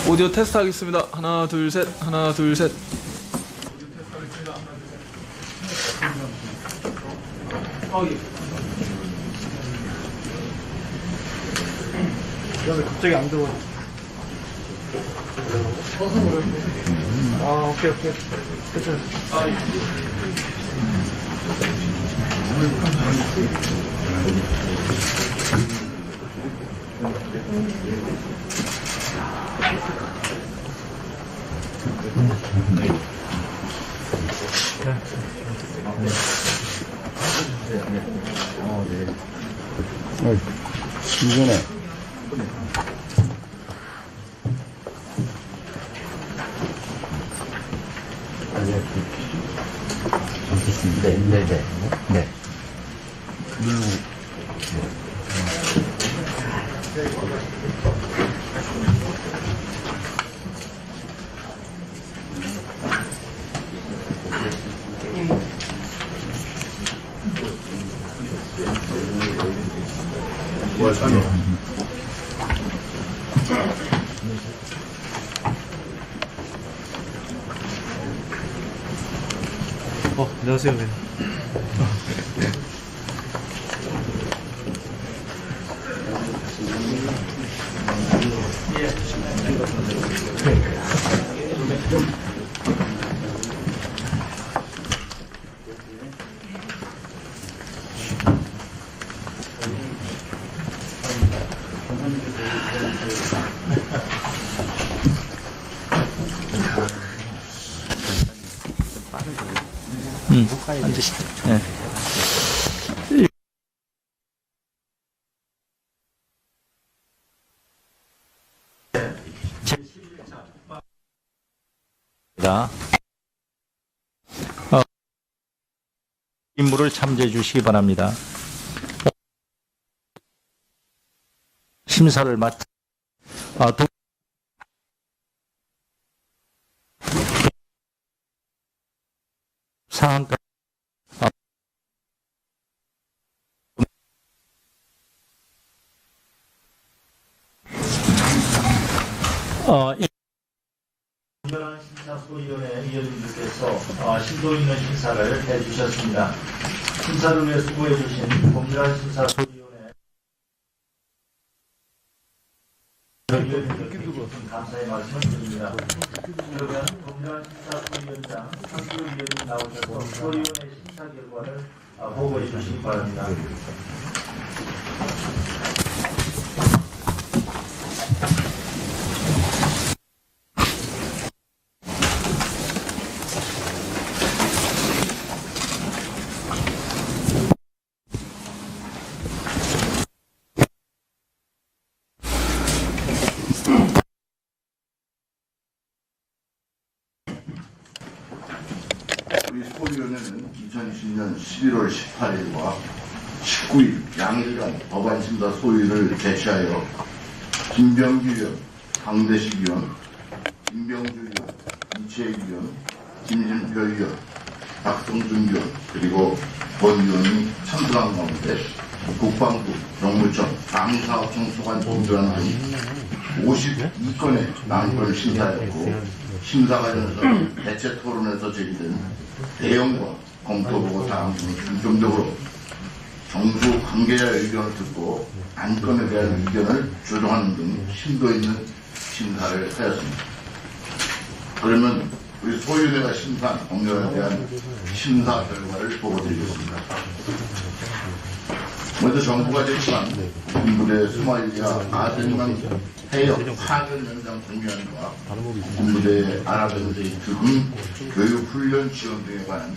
오디오 테스트 하겠습니다. 하나, 둘, 셋. 하나, 둘, 셋. 왜 갑자기 안 들어와? 아, 오케이. 괜찮아. 이전에 네. 안녕하세요. 네. 앉으시죠. 네. 임무를 참조해 주시기 바랍니다. 심사를 맡은 상한가 특별한 심사소위원회 위원님께서 심도 있는 심사를 해주셨습니다. 심사를 위해 수고해 주신 법률안 심사소위원회 위원님께 감사의 말씀을 드립니다. 그러면 법률안 심사소위원장 한규 위원님 나오셔서 소위원회 심사 결과를 보고해 주시기 바랍니다. 우리 소위원회는 2020년 11월 18일과 19일 양일간 법안심사 소위를 개최하여 김병기 위원, 강대식 위원, 김병주 위원, 이채익 위원, 김진표 위원, 박성준 위원 그리고 권 위원이 참석한 가운데 국방부, 정무청, 방사청 소관 공조한 등 52건의 난관을 심사했고 심사 과정에서 대체 토론에서 제기된 내용과 검토보고 사항 등을 중점적으로 정부 관계자의 의견을 듣고 안건에 대한 의견을 조정하는 등 심도 있는 심사를 하였습니다. 그러면 우리 소위원회가 심사한 법률에 대한 심사 결과를 보고드리겠습니다. 먼저 정부가 제출한 군부대 소말리아 아덴만 해역 파견 연장 동의안과 군부대 아랍에미레이트 등 교육훈련 지원 등에 관한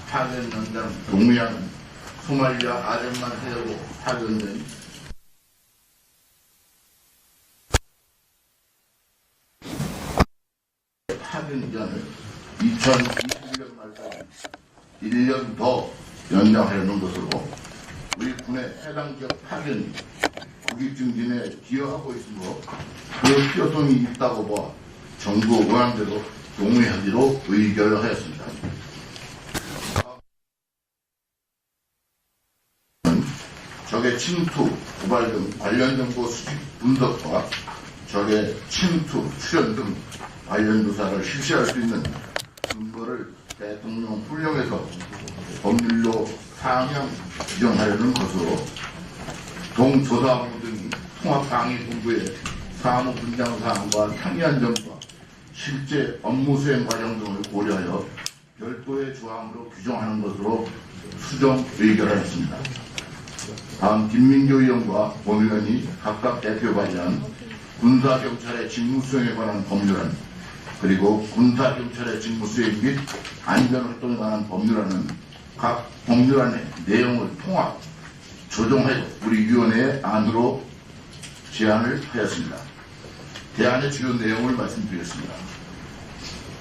파견 연장 동의안은 소말리아 아덴만 해역으로 파견된 파견 기간을 2021년 말까지 1년 더 연장하려는 것으로 우리 군의 해당 지역 파견이 국익 증진에 기여하고 있으므로 그 필요성이 있다고 봐 정부 원안대로 동의하기로 의결하였습니다. 적의 침투, 고발 등 관련 정보 수집 분석과 적의 침투, 출현 등 관련 조사를 실시할 수 있는 근거를 대통령 훈령에서 법률로 상향 규정하려는 것으로 동조사본부 등 통합방위본부의 사무 분장 사항과 상이한 점과 실제 업무 수행 과정 등을 고려하여 별도의 조항으로 규정하는 것으로 수정 의결하였습니다. 다음 김민교 의원과 본 의원이 각각 대표 발의한 군사경찰의 직무수행에 관한 법률안 그리고 군사경찰의 직무수행 및 안전활동에 관한 법률안은 각 법률안의 내용을 통합, 조정하여 우리 위원회의 안으로 제안을 하였습니다. 대안의 주요 내용을 말씀드리겠습니다.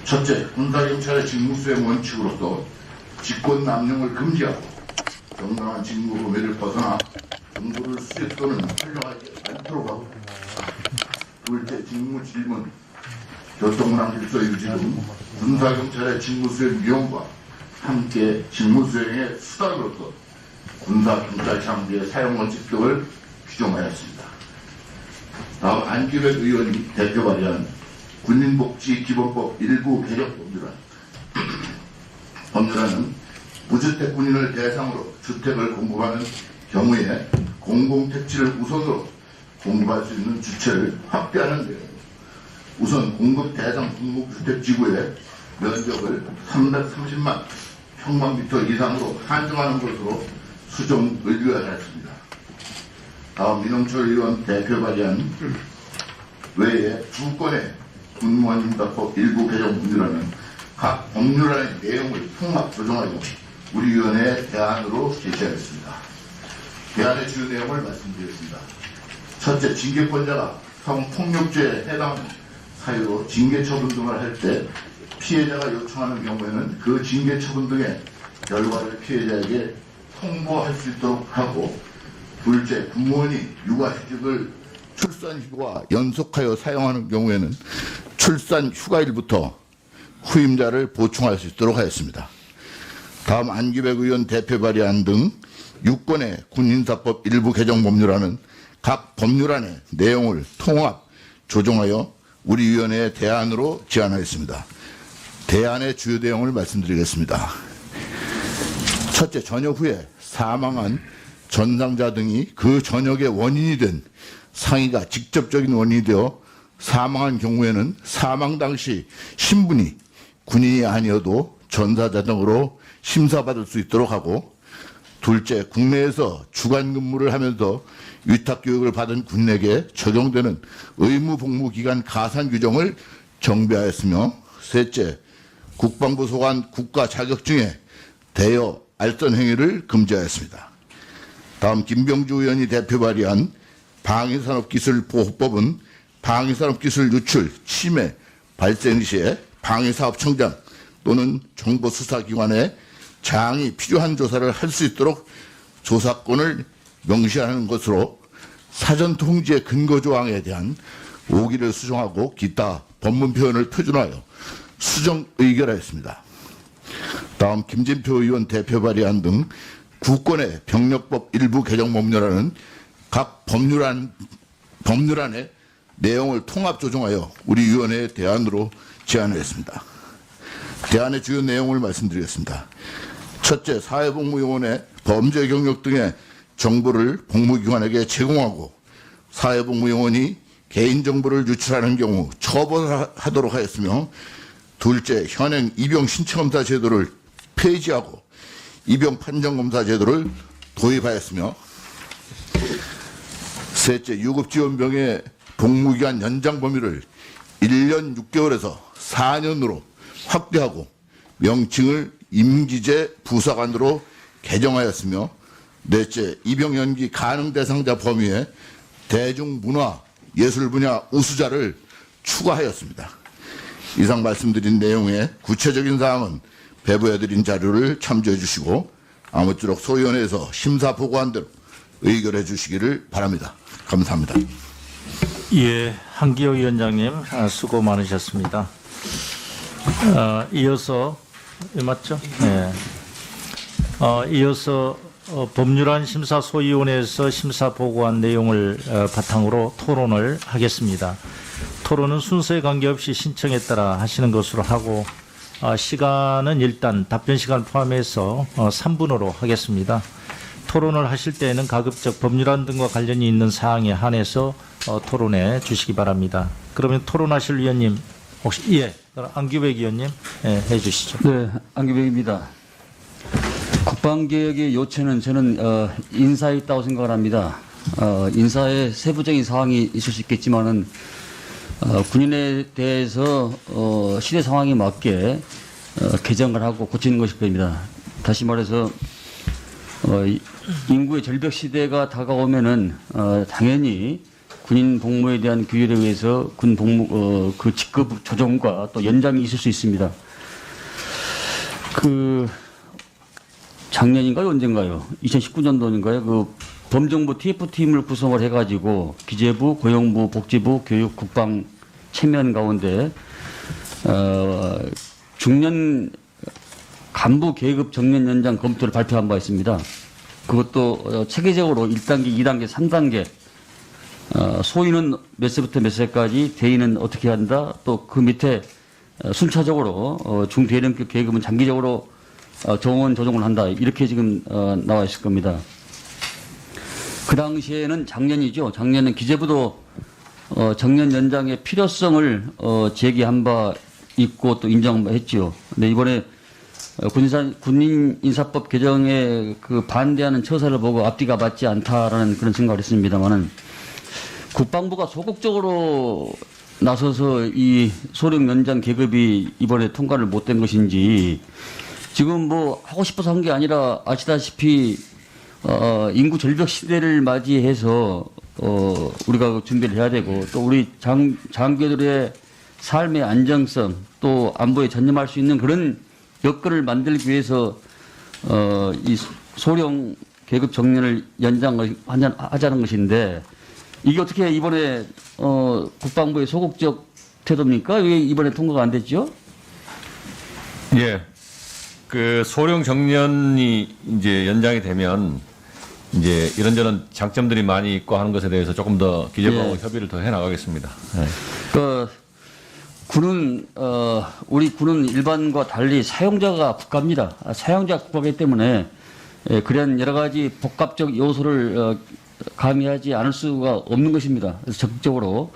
첫째, 군사경찰의 직무수행 원칙으로서 직권 남용을 금지하고 정당한 직무 범위를 벗어나 정보를 수집 또는 활용하지 않도록 하고 둘째, 직무 질문, 교통문항 질서 유지 등 군사경찰의 직무수행 위원과 함께 직무수행의 수단으로서 군사경찰 장비의 사용 원칙 등을 규정하였습니다. 다음 안기백 의원이 대표 발의한 군인복지기본법 일부 개정 법률안은 무주택 군인을 대상으로 주택을 공급하는 경우에 공공택지를 우선으로 공급할 수 있는 주체를 확대하는 데 우선 공급 대상 공급주택지구의 면적을 330만 평방미터 이상으로 한정하는 것으로 수정 의결하였습니다. 다음 민홍철 의원 대표 발의한 외에 두 건의 군무원임사법 일부 개정 법률안은 각 법률안의 내용을 통합 조정하여 우리 위원회의 대안으로 제시하였습니다. 대안의 주요 내용을 말씀드리겠습니다. 첫째, 징계권자가 성폭력죄에 해당하는 사유로 징계처분 등을 할 때 피해자가 요청하는 경우에는 그 징계처분 등의 결과를 피해자에게 통보할 수 있도록 하고 둘째, 군무원이 육아휴직을 출산휴가 연속하여 사용하는 경우에는 출산휴가일부터 후임자를 보충할 수 있도록 하였습니다. 다음 안기백 의원 대표 발의안 등 6건의 군인사법 일부 개정 법률안은 각 법률안의 내용을 통합, 조정하여 우리 위원회의 대안으로 제안하였습니다. 대안의 주요 내용을 말씀드리겠습니다. 첫째, 전역 후에 사망한 전상자 등이 그 전역의 원인이 된 상해가 직접적인 원인이 되어 사망한 경우에는 사망 당시 신분이 군인이 아니어도 전사자 등으로 심사받을 수 있도록 하고 둘째, 국내에서 주간 근무를 하면서 위탁교육을 받은 군인에게 적용되는 의무복무기간 가산 규정을 정비하였으며 셋째, 국방부 소관 국가 자격증에 대여 알선 행위를 금지하였습니다. 다음 김병주 의원이 대표 발의한 방위산업기술보호법은 방위산업기술 유출, 침해, 발생 시에 방위사업청장 또는 정보수사기관에 장이 필요한 조사를 할 수 있도록 조사권을 명시하는 것으로 사전 통지의 근거 조항에 대한 오기를 수정하고 기타 법문 표현을 표준하여 수정 의결하였습니다. 다음 김진표 의원 대표 발의안 등 9건의 병력법 일부 개정 법률안은 각 법률안의 내용을 통합 조정하여 우리 위원회의 대안으로 제안하였습니다. 대안의 주요 내용을 말씀드리겠습니다. 첫째, 사회복무요원의 범죄 경력 등의 정보를 복무기관에게 제공하고 사회복무요원이 개인정보를 유출하는 경우 처벌하도록 하였으며 둘째, 현행 입영신청검사 제도를 폐지하고 입영판정검사 제도를 도입하였으며 셋째, 유급지원병의 복무기간 연장 범위를 1년 6개월에서 4년으로 확대하고 명칭을 임기제 부사관으로 개정하였으며 넷째, 입영 연기 가능 대상자 범위에 대중문화 예술 분야 우수자를 추가하였습니다. 이상 말씀드린 내용의 구체적인 사항은 배부해드린 자료를 참조해 주시고 아무쪼록 소위원회에서 심사 보고한 대로 의결해 주시기를 바랍니다. 감사합니다. 예, 한기호 위원장님 수고 많으셨습니다. 이어서 맞죠? 네. 이어서 법률안 심사 소위원회에서 심사 보고한 내용을 바탕으로 토론을 하겠습니다. 토론은 순서에 관계없이 신청에 따라 하시는 것으로 하고 시간은 일단 답변 시간 포함해서 3분으로 하겠습니다. 토론을 하실 때에는 가급적 법률안 등과 관련이 있는 사항에 한해서 토론해 주시기 바랍니다. 그러면 토론하실 위원님 혹시 안규백 의원님 해 주시죠. 네, 안규백입니다. 국방개혁의 요체는 저는 인사에 있다고 생각을 합니다. 인사에 세부적인 사항이 있을 수 있겠지만은 군인에 대해서 시대 상황에 맞게 개정을 하고 고치는 것일 겁니다. 다시 말해서 인구의 절벽 시대가 다가오면은 당연히 군인 복무에 대한 규율에 의해서 군 복무 그 직급 조정과 또 연장이 있을 수 있습니다. 그 작년인가요, 언젠가요? 2019년도인가요? 그 범정부 TF팀을 구성을 해가지고 기재부, 고용부, 복지부, 교육, 국방 체면 가운데 중년 간부 계급 정년 연장 검토를 발표한 바 있습니다. 그것도 체계적으로 1단계, 2단계, 3단계 소위는 몇 세부터 몇 세까지, 대위는 어떻게 한다, 또 그 밑에 순차적으로 중대령급 계급은 장기적으로 정원 조정을 한다, 이렇게 지금 나와 있을 겁니다. 그 당시에는 작년이죠. 작년에 기재부도 정년 연장의 필요성을 제기한 바 있고 또 인정했죠. 근데 이번에 군인 인사법 개정에 그 반대하는 처사를 보고 앞뒤가 맞지 않다라는 그런 생각을 했습니다만은 국방부가 소극적으로 나서서 이 소령 연장 계급이 이번에 통과를 못된 것인지, 지금 뭐 하고 싶어서 한 게 아니라 아시다시피 인구 절벽 시대를 맞이해서 우리가 준비를 해야 되고, 또 우리 장교들의 삶의 안정성, 또 안보에 전념할 수 있는 그런 여건을 만들기 위해서 이 소령 계급 정년을 연장하자는 것인데, 이게 어떻게 이번에 국방부의 소극적 태도입니까? 왜 이번에 통과가 안 됐죠? 예. 그 소령 정년이 이제 연장이 되면 이제 이런저런 장점들이 많이 있고 하는 것에 대해서 조금 더 기재부하고 협의를 더 해 나가겠습니다. 네. 군은 우리 군은 일반과 달리 사용자가 국가입니다. 사용자가 국가이기 때문에 그런 여러 가지 복합적 요소를 가미하지 않을 수가 없는 것입니다. 그래서 적극적으로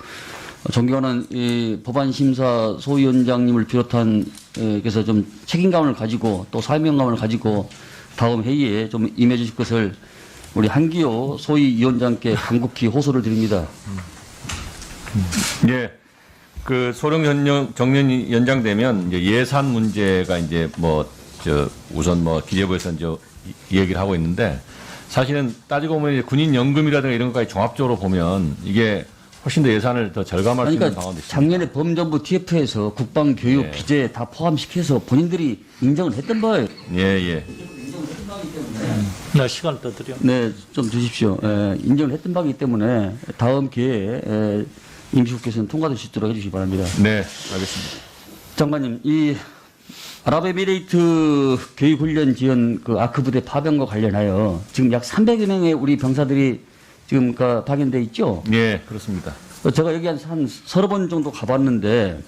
존경하는 이 법안심사 소위원장님을 비롯한 그래서 좀 책임감을 가지고 또 사명감을 가지고 다음 회의에 좀 임해 주실 것을 우리 한기호 소위위원장께 간곡히 호소를 드립니다. 예. 그 소령 정년이 연장되면 이제 예산 문제가 이제 우선 기재부에서 이제 얘기를 하고 있는데, 사실은 따지고 보면 이제 군인 연금이라든가 이런 것까지 종합적으로 보면 이게 훨씬 더 예산을 더 절감할 수 있는 방안도 있습니다. 작년에 범정부 TF에서 국방, 교육, 기재 다 포함시켜서 본인들이 인정을 했던 바예요. 예. 나 시간 더 드려. 네, 좀 주십시오. 인정을 했던 바이기 때문에 다음 기회에 임시국회에서는 통과될 수 있도록 해주시기 바랍니다. 네, 알겠습니다. 장관님, 이 아랍에미레이트 교육훈련 지원 그 아크 부대 파병과 관련하여 지금 약 300여 명의 우리 병사들이 지금 파견돼 있죠? 예, 그렇습니다. 제가 여기 한 서너 번 정도 가봤는데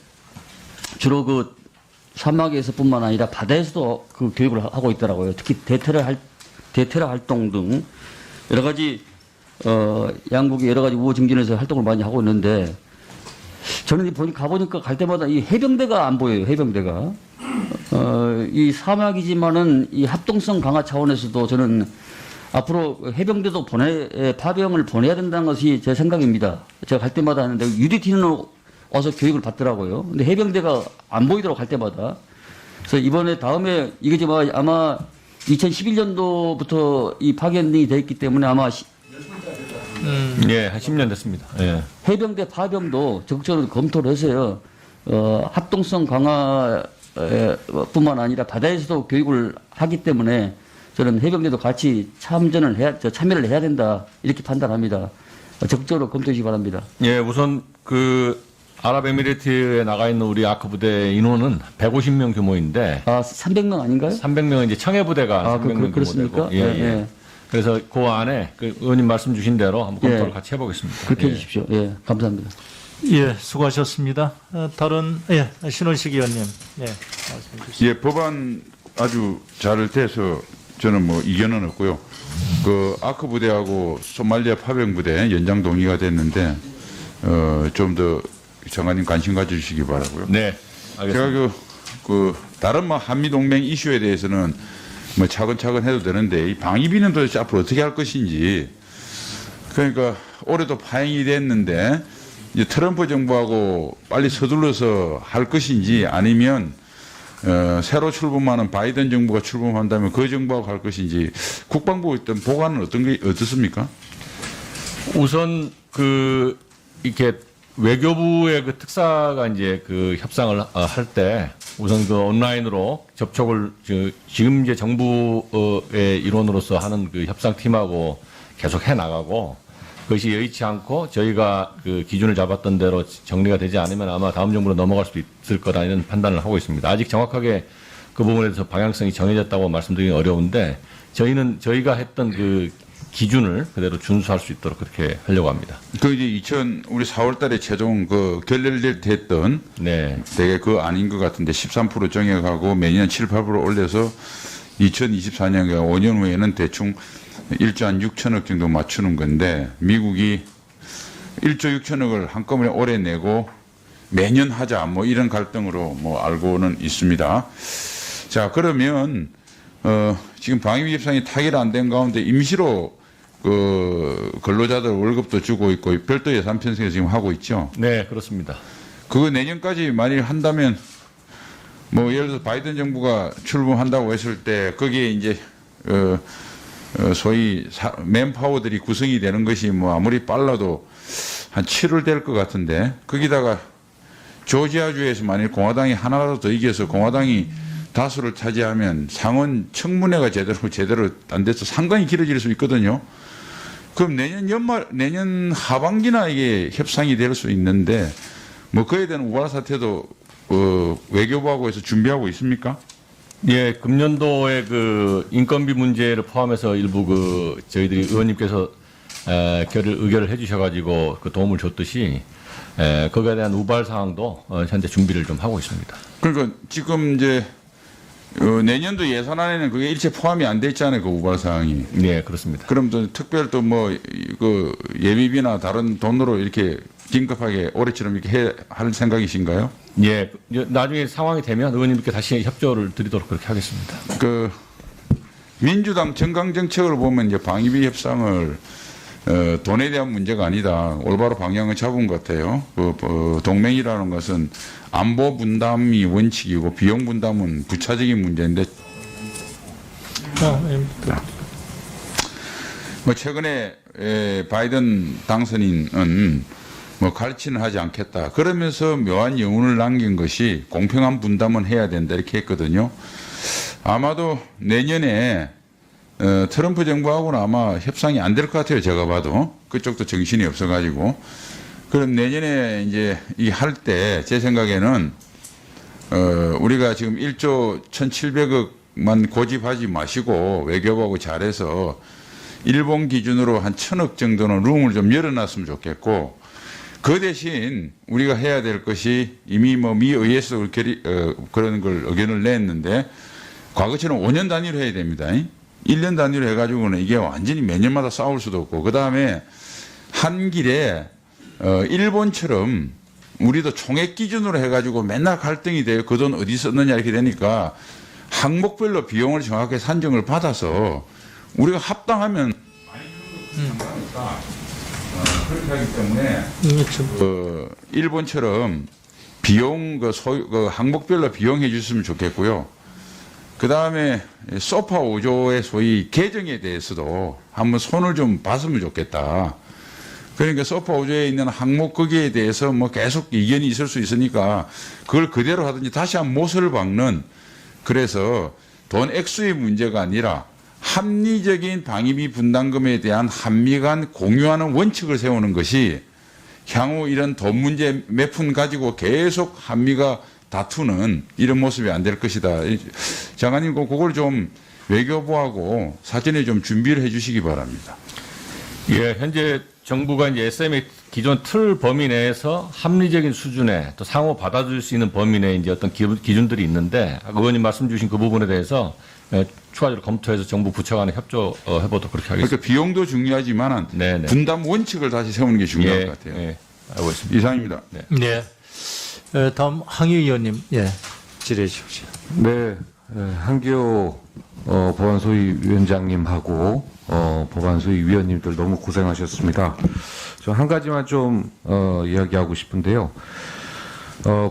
주로 그 사막에서뿐만 아니라 바다에서도 그 교육을 하고 있더라고요. 특히 대테러 활동 등 여러 가지 양국이 여러 가지 우호 증진에서 활동을 많이 하고 있는데, 저는 가보니까 갈 때마다 이 해병대가 안 보여요. 해병대가 이 사막이지만은 이 합동성 강화 차원에서도 저는 앞으로 해병대도 파병을 보내야 된다는 것이 제 생각입니다. 제가 갈 때마다 하는데 UDT는 와서 교육을 받더라고요. 근데 해병대가 안 보이도록 할 때마다. 그래서 이번에 다음에 이게 아마 2011년도부터 이 파견이 돼 있기 때문에 아마 예, 한 10년 됐습니다. 예. 해병대 파병도 적극적으로 검토를 해서요. 합동성 강화 뿐만 아니라 바다에서도 교육을 하기 때문에 저는 해병대도 같이 참여를 해야 된다, 이렇게 판단합니다. 적극적으로 검토해 주시기 바랍니다. 예, 우선 그 아랍에미레이트에 나가 있는 우리 아크 부대 인원은 150명 규모인데. 300명 아닌가요? 300명은 이제 청해 부대가 300명 그렇습니까? 규모되고. 예. 그래서 그 안에 그 의원님 말씀 주신 대로 한번 검토를 같이 해보겠습니다. 그렇게 예. 해주십시오. 예, 감사합니다. 예, 수고하셨습니다. 다른 신원식 의원님, 말씀해 주시죠. 예, 법안 아주 잘 돼서 저는 뭐 이견은 없고요. 그 아크 부대하고 소말리아 파병 부대 연장 동의가 됐는데 좀 더 장관님 관심 가져주시기 바라고요. 네, 알겠습니다. 제가 그 다른 뭐 한미 동맹 이슈에 대해서는 뭐 차근차근 해도 되는데 이 방위비는 도대체 앞으로 어떻게 할 것인지. 그러니까 올해도 파행이 됐는데 이제 트럼프 정부하고 빨리 서둘러서 할 것인지 아니면 새로 출범하는 바이든 정부가 출범한다면 그 정부하고 할 것인지 국방부 어떤 보관은 어떻습니까? 우선 이렇게 외교부의 그 특사가 이제 그 협상을 할 때 우선 그 온라인으로 접촉을 지금 이제 정부의 일원으로서 하는 그 협상팀하고 계속 해 나가고 그것이 여의치 않고 저희가 그 기준을 잡았던 대로 정리가 되지 않으면 아마 다음 정부로 넘어갈 수도 있을 거다 이런 판단을 하고 있습니다. 아직 정확하게 그 부분에 대해서 방향성이 정해졌다고 말씀드리기 어려운데 저희가 했던 그 기준을 그대로 준수할 수 있도록 그렇게 하려고 합니다. 그 이제 우리 4월달에 최종 그 결렬됐던 네. 되게 그 아닌 것 같은데 13% 정액하고 매년 7, 8% 올려서 2024년 5년 후에는 대충 1조 한 6천억 정도 맞추는 건데 미국이 1조 6천억을 한꺼번에 올해 내고 매년 하자 뭐 이런 갈등으로 뭐 알고는 있습니다. 자 그러면 지금 방위비 협상이 타결 안 된 가운데 임시로 그 근로자들 월급도 주고 있고 별도 예산 편성을 지금 하고 있죠. 네, 그렇습니다. 그거 내년까지 만일 한다면 뭐 예를 들어서 바이든 정부가 출범한다고 했을 때 거기에 이제 소위 맨파워들이 구성이 되는 것이 뭐 아무리 빨라도 한 7월 될 것 같은데 거기다가 조지아주에서 만일 공화당이 하나라도 더 이겨서 공화당이 다수를 차지하면 상원 청문회가 제대로 안 돼서 상당히 길어질 수 있거든요. 그럼 내년 하반기나 이게 협상이 될 수 있는데 뭐 그에 대한 우발 사태도 외교부하고 해서 준비하고 있습니까? 예, 금년도에 그 인건비 문제를 포함해서 일부 저희들이 의원님께서 의결을 해주셔가지고 그 도움을 줬듯이 거기에 대한 우발 사항도 현재 준비를 좀 하고 있습니다. 그러니까 지금 이제 내년도 예산안에는 그게 일체 포함이 안 돼 있잖아요, 그 우발 사항이. 네, 그렇습니다. 그럼 또 특별 또 뭐 그 예비비나 다른 돈으로 이렇게 긴급하게 올해처럼 이렇게 할 생각이신가요? 예, 나중에 상황이 되면 의원님께 다시 협조를 드리도록 그렇게 하겠습니다. 그 민주당 정강 정책을 보면 이제 방위비 협상을 돈에 대한 문제가 아니다. 올바로 방향을 잡은 것 같아요. 동맹이라는 것은 안보 분담이 원칙이고 비용 분담은 부차적인 문제인데 뭐 최근에 바이든 당선인은 뭐 갈치는 하지 않겠다. 그러면서 묘한 여운을 남긴 것이 공평한 분담은 해야 된다 이렇게 했거든요. 아마도 내년에 트럼프 정부하고는 아마 협상이 안 될 것 같아요. 제가 봐도 그쪽도 정신이 없어가지고. 그럼 내년에 이제 이 할 때 제 생각에는 우리가 지금 1조 1,700억만 고집하지 마시고 외교부하고 잘해서 일본 기준으로 한 1,000억 정도는 룸을 좀 열어놨으면 좋겠고 그 대신 우리가 해야 될 것이 이미 뭐 미 의회에서 그런 걸 의견을 냈는데 과거처럼 5년 단위로 해야 됩니다. 1년 단위로 해가지고는 이게 완전히 매년마다 싸울 수도 없고 그 다음에 한 길에 일본처럼 우리도 총액 기준으로 해가지고 맨날 갈등이 돼요. 그 돈 어디 썼느냐 이렇게 되니까 항목별로 비용을 정확하게 산정을 받아서 우리가 합당하면 많이 주는 것도 상관없다. 그렇게 하기 때문에 일본처럼 비용 항목별로 비용해 주셨으면 좋겠고요. 그 다음에 소파 5조의 소위 개정에 대해서도 한번 손을 좀 봤으면 좋겠다. 그러니까 소파 5조에 있는 항목 거기에 대해서 뭐 계속 이견이 있을 수 있으니까 그걸 그대로 하든지 다시 한번 못을 박는 그래서 돈 액수의 문제가 아니라 합리적인 방위비 분담금에 대한 한미 간 공유하는 원칙을 세우는 것이 향후 이런 돈 문제 몇 푼 가지고 계속 한미가 다투는 이런 모습이 안 될 것이다. 장관님, 그걸 좀 외교부하고 사전에 좀 준비를 해 주시기 바랍니다. 예, 현재 정부가 이제 SM의 기존 틀 범위 내에서 합리적인 수준의 또 상호 받아줄 수 있는 범위 내에 이제 어떤 기준들이 있는데 아까 의원님 말씀 주신 그 부분에 대해서 추가적으로 검토해서 정부 부처 간에 협조해보도록 그렇게 하겠습니다. 그러니까 비용도 중요하지만 네네. 분담 원칙을 다시 세우는 게 중요할 것 같아요. 예, 알고 있습니다. 이상입니다. 네. 다음 황희 의원님, 예, 질의해 주십시오. 네, 한기호 법안소위위원장님하고 법안소위위원님들 너무 고생하셨습니다. 저 한 가지만 좀 이야기하고 싶은데요.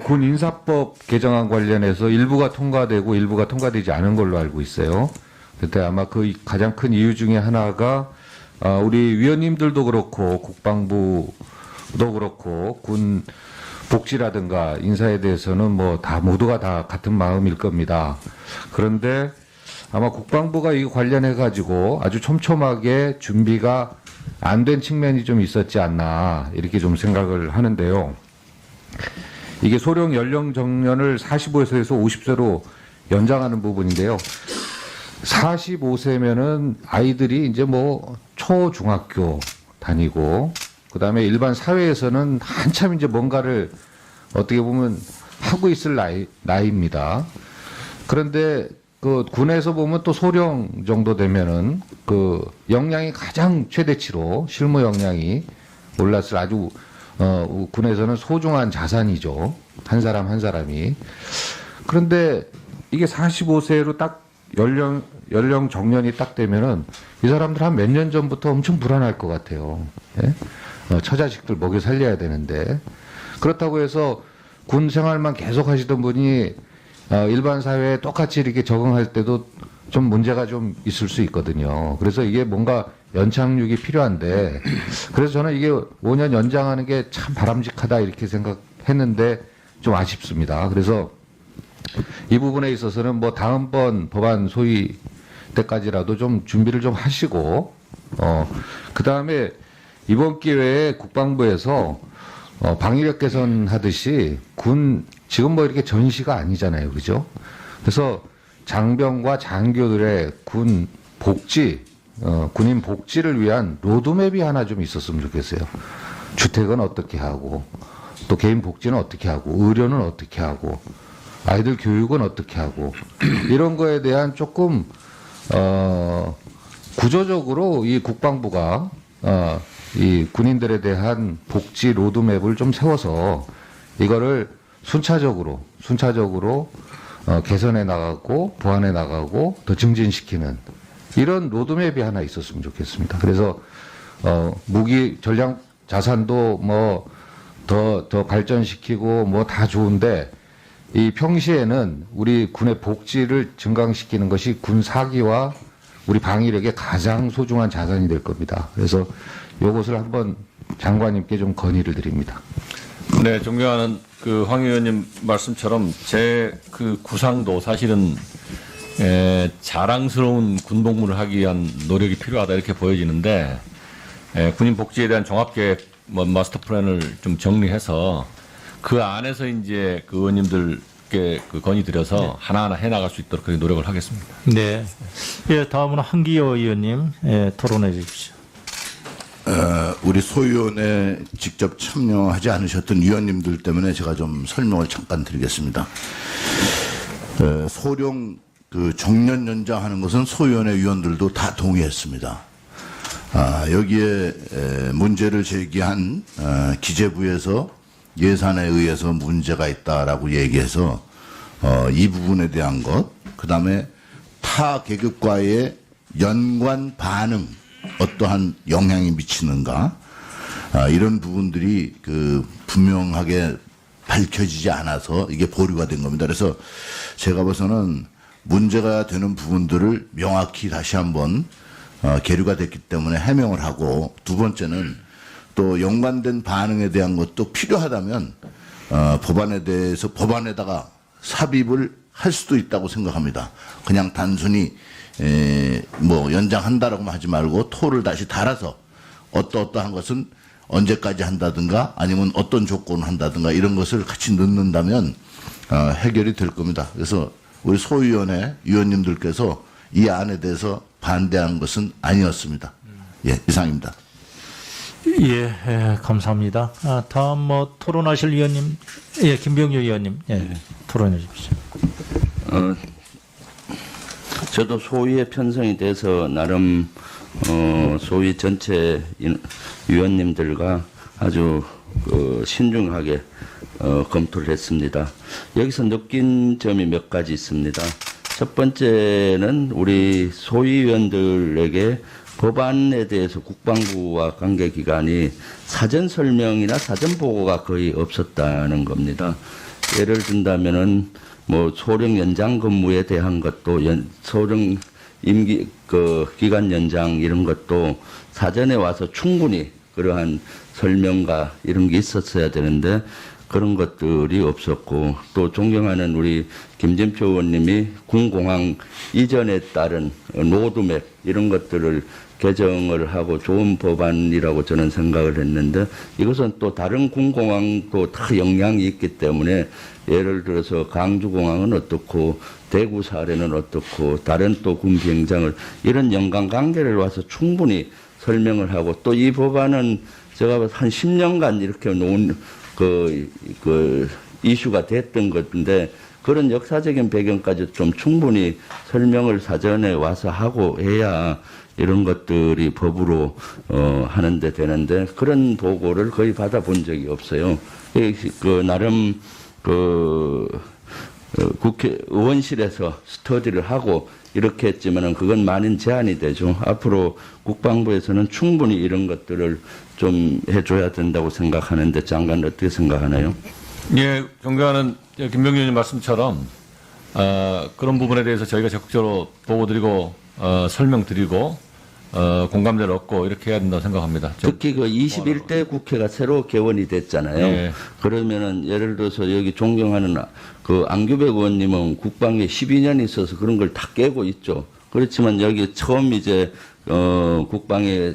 군 인사법 개정안 관련해서 일부가 통과되고 일부가 통과되지 않은 걸로 알고 있어요. 그때 아마 그 가장 큰 이유 중에 하나가 우리 위원님들도 그렇고 국방부도 그렇고 군 복지라든가 인사에 대해서는 뭐 다 모두가 다 같은 마음일 겁니다. 그런데 아마 국방부가 이 관련해 가지고 아주 촘촘하게 준비가 안 된 측면이 좀 있었지 않나 이렇게 좀 생각을 하는데요. 이게 소령 연령 정년을 45세에서 50세로 연장하는 부분인데요. 45세면은 아이들이 이제 뭐 초중학교 다니고 그다음에 일반 사회에서는 한참 이제 뭔가를 어떻게 보면 하고 있을 나이입니다. 그런데 그 군에서 보면 또 소령 정도 되면은 그 역량이 가장 최대치로 실무 역량이 올랐을 아주 군에서는 소중한 자산이죠. 한 사람 한 사람이. 그런데 이게 45세로 딱 연령 정년이 딱 되면은 이 사람들 한 몇 년 전부터 엄청 불안할 것 같아요. 예? 처자식들 먹여 살려야 되는데 그렇다고 해서 군 생활만 계속 하시던 분이 일반 사회에 똑같이 이렇게 적응할 때도 좀 문제가 좀 있을 수 있거든요. 그래서 이게 뭔가 연착륙이 필요한데 그래서 저는 이게 5년 연장하는 게 참 바람직하다 이렇게 생각했는데 좀 아쉽습니다. 그래서 이 부분에 있어서는 뭐 다음번 법안 소위 때까지라도 좀 준비를 좀 하시고 그 다음에 이번 기회에 국방부에서 방위력 개선하듯이 군 지금 뭐 이렇게 전시가 아니잖아요, 그죠? 그래서 장병과 장교들의 군 복지, 군인 복지를 위한 로드맵이 하나 좀 있었으면 좋겠어요. 주택은 어떻게 하고, 또 개인 복지는 어떻게 하고, 의료는 어떻게 하고, 아이들 교육은 어떻게 하고, 이런 거에 대한 조금 구조적으로 이 국방부가 이 군인들에 대한 복지 로드맵을 좀 세워서 이거를 순차적으로 개선해 나가고 보완해 나가고 더 증진시키는 이런 로드맵이 하나 있었으면 좋겠습니다. 그래서 무기 전략 자산도 뭐 더 발전시키고 뭐 다 좋은데 이 평시에는 우리 군의 복지를 증강시키는 것이 군 사기와 우리 방위력의 가장 소중한 자산이 될 겁니다. 그래서 이것을 한번 장관님께 좀 건의를 드립니다. 네, 존경하는 그 황 의원님 말씀처럼 제 그 구상도 사실은 자랑스러운 군복무를 하기 위한 노력이 필요하다 이렇게 보여지는데 군인 복지에 대한 종합계획 마스터 플랜을 좀 정리해서 그 안에서 이제 그 의원님들께 그 건의드려서 네. 하나하나 해나갈 수 있도록 그렇게 노력을 하겠습니다. 네. 예, 다음은 한기호 의원님 토론해 주십시오. 우리 소위원회에 직접 참여하지 않으셨던 위원님들 때문에 제가 좀 설명을 잠깐 드리겠습니다. 소령 그 정년 연장하는 것은 소위원회 위원들도 다 동의했습니다. 여기에 문제를 제기한 기재부에서 예산에 의해서 문제가 있다라고 얘기해서 이 부분에 대한 것, 그 다음에 타 계급과의 연관 반응, 어떠한 영향이 미치는가, 이런 부분들이 그 분명하게 밝혀지지 않아서 이게 보류가 된 겁니다. 그래서 제가 봐서는 문제가 되는 부분들을 명확히 다시 한번 계류가 됐기 때문에 해명을 하고, 두 번째는 또 연관된 반응에 대한 것도 필요하다면 법안에 대해서 법안에다가 삽입을 할 수도 있다고 생각합니다. 그냥 단순히 뭐 연장한다라고만 하지 말고 토를 다시 달아서 어떠한 것은 언제까지 한다든가 아니면 어떤 조건을 한다든가 이런 것을 같이 넣는다면 해결이 될 겁니다. 그래서 우리 소위원회 위원님들께서 이 안에 대해서 반대한 것은 아니었습니다. 예, 이상입니다. 예, 감사합니다. 다음 토론하실 위원님, 예, 김병규 위원님, 예, 토론해 주십시오. 저도 소위에 편성이 돼서 나름 소위 전체 위원님들과 아주 신중하게 검토를 했습니다. 여기서 느낀 점이 몇 가지 있습니다. 첫 번째는 우리 소위위원들에게 법안에 대해서 국방부와 관계기관이 사전 설명이나 사전 보고가 거의 없었다는 겁니다. 예를 든다면은 뭐 소령 연장 근무에 대한 것도 소령 임기 기간 연장 이런 것도 사전에 와서 충분히 그러한 설명과 이런 게 있었어야 되는데 그런 것들이 없었고, 또 존경하는 우리 김진표 의원님이 군공항 이전에 따른 로드맵 이런 것들을 개정을 하고 좋은 법안이라고 저는 생각을 했는데, 이것은 또 다른 군공항도 다 영향이 있기 때문에 예를 들어서 강주공항은 어떻고 대구 사례는 어떻고 다른 또 군 비행장을 이런 연관관계를 와서 충분히 설명을 하고, 또 이 법안은 제가 한 10년간 이렇게 놓은 이슈가 됐던 것인데 그런 역사적인 배경까지 좀 충분히 설명을 사전에 와서 하고 해야 이런 것들이 법으로 하는데 되는데 그런 보고를 거의 받아본 적이 없어요. 나름 국회 의원실에서 스터디를 하고 이렇게 했지만은 그건 많은 제한이 되죠. 앞으로 국방부에서는 충분히 이런 것들을 좀 해줘야 된다고 생각하는데 장관 어떻게 생각하나요? 예, 존경하는 김병규 의원님 말씀처럼 그런 부분에 대해서 저희가 적극적으로 보고드리고 설명드리고 공감대를 얻고 이렇게 해야 된다고 생각합니다. 특히 그 21대 국회가 새로 개원이 됐잖아요. 예. 그러면은 예를 들어서 여기 존경하는 그 안규백 의원님은 국방에 12년이 있어서 그런 걸 다 깨고 있죠. 그렇지만 여기 처음 이제 국방에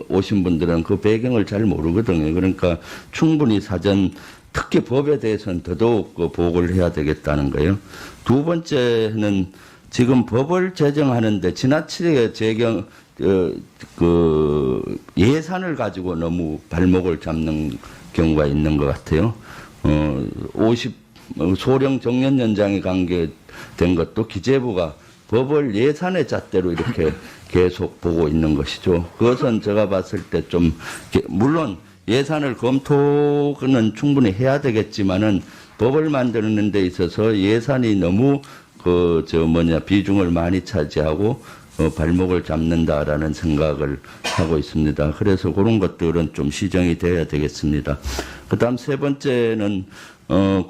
오신 분들은 그 배경을 잘 모르거든요. 그러니까 충분히 사전 특히 법에 대해서는 더더욱 보고를 해야 되겠다는 거예요. 두 번째는 지금 법을 제정하는데 지나치게 예산을 가지고 너무 발목을 잡는 경우가 있는 것 같아요. 소령 정년 연장에 관계된 것도 기재부가 법을 예산의 잣대로 이렇게 계속 보고 있는 것이죠. 그것은 제가 봤을 때 좀 물론 예산을 검토는 충분히 해야 되겠지만은 법을 만드는 데 있어서 예산이 너무 비중을 많이 차지하고 발목을 잡는다라는 생각을 하고 있습니다. 그래서 그런 것들은 좀 시정이 돼야 되겠습니다. 그다음 세 번째는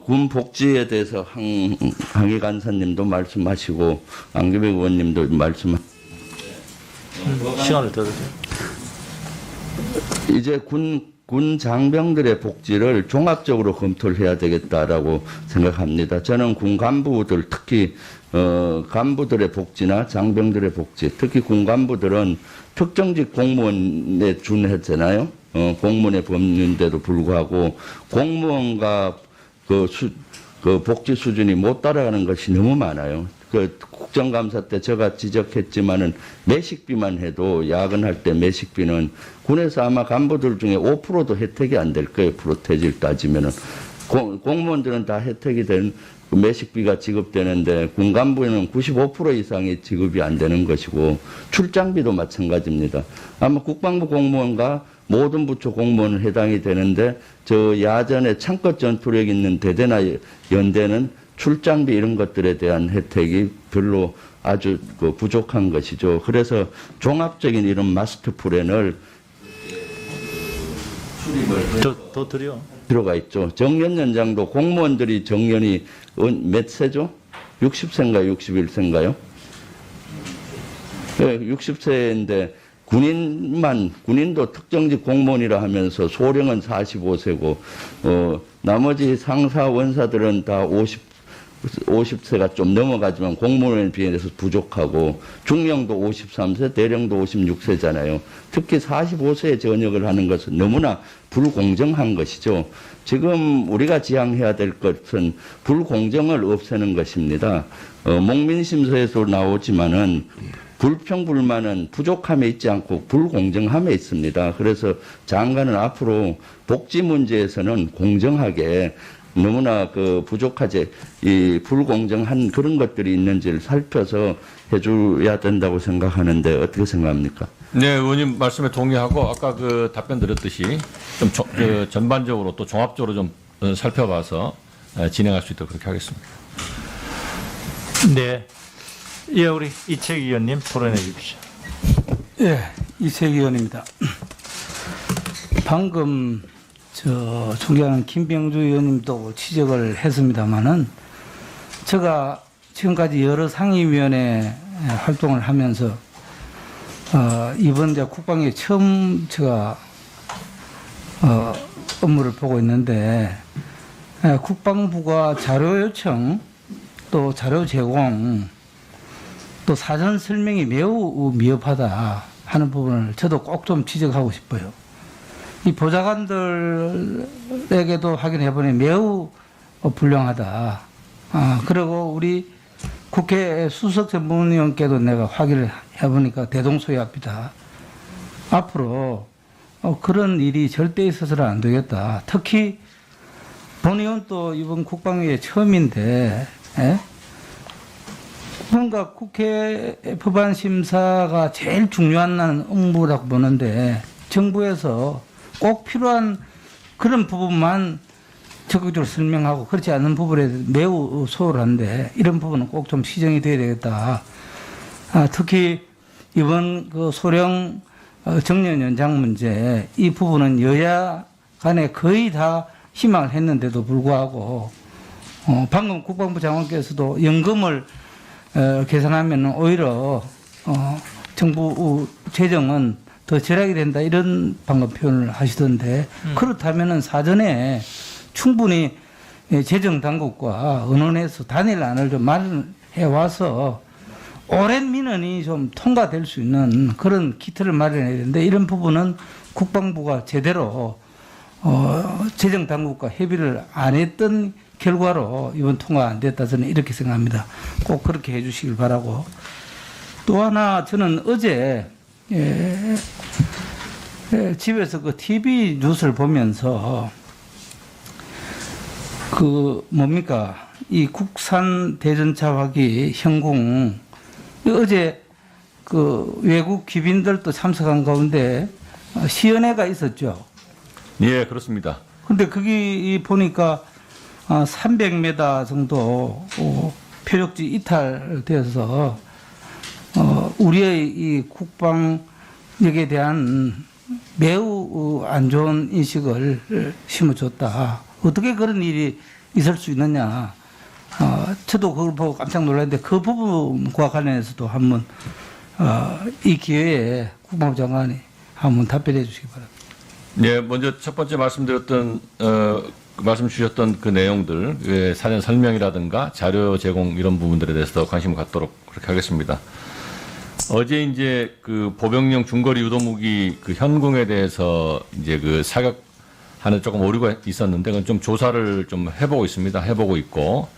군 복지에 대해서 항의 간사님도 말씀하시고 안규백 의원님도 시간을 더 주세요. 이제 군 장병들의 복지를 종합적으로 검토를 해야 되겠다라고 생각합니다. 저는 군 간부들 특히 간부들의 복지나 장병들의 복지, 특히 군 간부들은 특정직 공무원에 준했잖아요. 공무원의 법률인데도 불구하고 공무원과 복지 수준이 못 따라가는 것이 너무 많아요. 국정감사 때 제가 지적했지만은 매식비만 해도 야근할 때 매식비는 군에서 아마 간부들 중에 5%도 혜택이 안 될 거예요. 프로테질 따지면은 공무원들은 다 혜택이 된 매식비가 지급되는데 군 간부에는 95% 이상이 지급이 안 되는 것이고 출장비도 마찬가지입니다. 아마 국방부 공무원과 모든 부처 공무원은 해당이 되는데 저 야전에 창껏 전투력 있는 대대나 연대는 출장비 이런 것들에 대한 혜택이 별로 아주 부족한 것이죠. 그래서 종합적인 이런 마스터 플랜을 더 드려. 들어가 있죠. 정년 연장도 공무원들이 정년이 몇 세죠? 60세인가요? 61세인가요? 네, 60세인데 군인도 특정직 공무원이라 하면서 소령은 45세고 나머지 상사 원사들은 다 50세가 좀 넘어가지만 공무원에 비해서 부족하고 중령도 53세, 대령도 56세잖아요. 특히 45세에 전역을 하는 것은 너무나 불공정한 것이죠. 지금 우리가 지향해야 될 것은 불공정을 없애는 것입니다. 목민심서에서 나오지만은 불평불만은 부족함에 있지 않고 불공정함에 있습니다. 그래서 장관은 앞으로 복지 문제에서는 공정하게 너무나 그 부족하지 이 불공정한 그런 것들이 있는지를 살펴서 해줘야 된다고 생각하는데 어떻게 생각합니까? 네, 의원님 말씀에 동의하고 아까 그 답변 드렸듯이 좀 그 전반적으로 또 종합적으로 좀 살펴봐서 진행할 수 있도록 그렇게 하겠습니다. 네. 예, 우리 이책 의원님 토론해 주십시오. 예, 이세기 의원입니다. 방금 존경하는 김병주 의원님도 지적을 했습니다마는 제가 지금까지 여러 상임위원회 활동을 하면서 이번 이제 국방에 처음 제가 업무를 보고 있는데 국방부가 자료 요청 또 자료 제공 또 사전 설명이 매우 미흡하다 하는 부분을 저도 꼭 좀 지적하고 싶어요. 이 보좌관들에게도 확인해보니 매우 불량하다. 그리고 우리 국회 수석 전문위원께도 내가 확인을 해보니까 대동소이합니다. 앞으로 그런 일이 절대 있어서는 안 되겠다. 특히 본 의원 또 이번 국방위에 처음인데 뭔가 국회 법안 심사가 제일 중요한 업무라고 보는데 정부에서 꼭 필요한 그런 부분만 적극적으로 설명하고 그렇지 않은 부분에 매우 소홀한데 이런 부분은 꼭 좀 시정이 돼야 되겠다. 특히 이번 그 소령 정년 연장 문제 이 부분은 여야 간에 거의 다 희망을 했는데도 불구하고 방금 국방부 장관께서도 연금을 계산하면 오히려 정부 재정은 더 절약이 된다 이런 방금 표현을 하시던데 그렇다면은 사전에 충분히 재정 당국과 의논해서 단일안을 좀 마련해 와서 오랜 민원이 좀 통과될 수 있는 그런 기틀을 마련해야 되는데 이런 부분은 국방부가 제대로 재정 당국과 협의를 안 했던 결과로 이번 통과 안 됐다 저는 이렇게 생각합니다. 꼭 그렇게 해주시길 바라고 또 하나 저는 어제 집에서 그 TV 뉴스를 보면서 그 뭡니까 이 국산 대전차 화기 형공 어제 그 외국 귀빈들도 참석한 가운데 시연회가 있었죠. 예, 그렇습니다. 근데 거기 보니까 300m 정도 표적지 이탈되어서 우리의 이 국방력에 대한 매우 안 좋은 인식을 심어줬다. 어떻게 그런 일이 있을 수 있느냐. 저도 그걸 보고 깜짝 놀랐는데 그 부분과 관련해서도 한번 이 기회에 국방부 장관이 한번 답변해 주시기 바랍니다. 네, 먼저 첫 번째 말씀 주셨던 그 내용들, 사전 설명이라든가 자료 제공 이런 부분들에 대해서 관심을 갖도록 그렇게 하겠습니다. 어제 이제 그 보병용 중거리 유도무기 그 현궁에 대해서 이제 그 사격하는 조금 오류가 있었는데 그건 좀 조사를 좀 해보고 있습니다. 해보고 있고,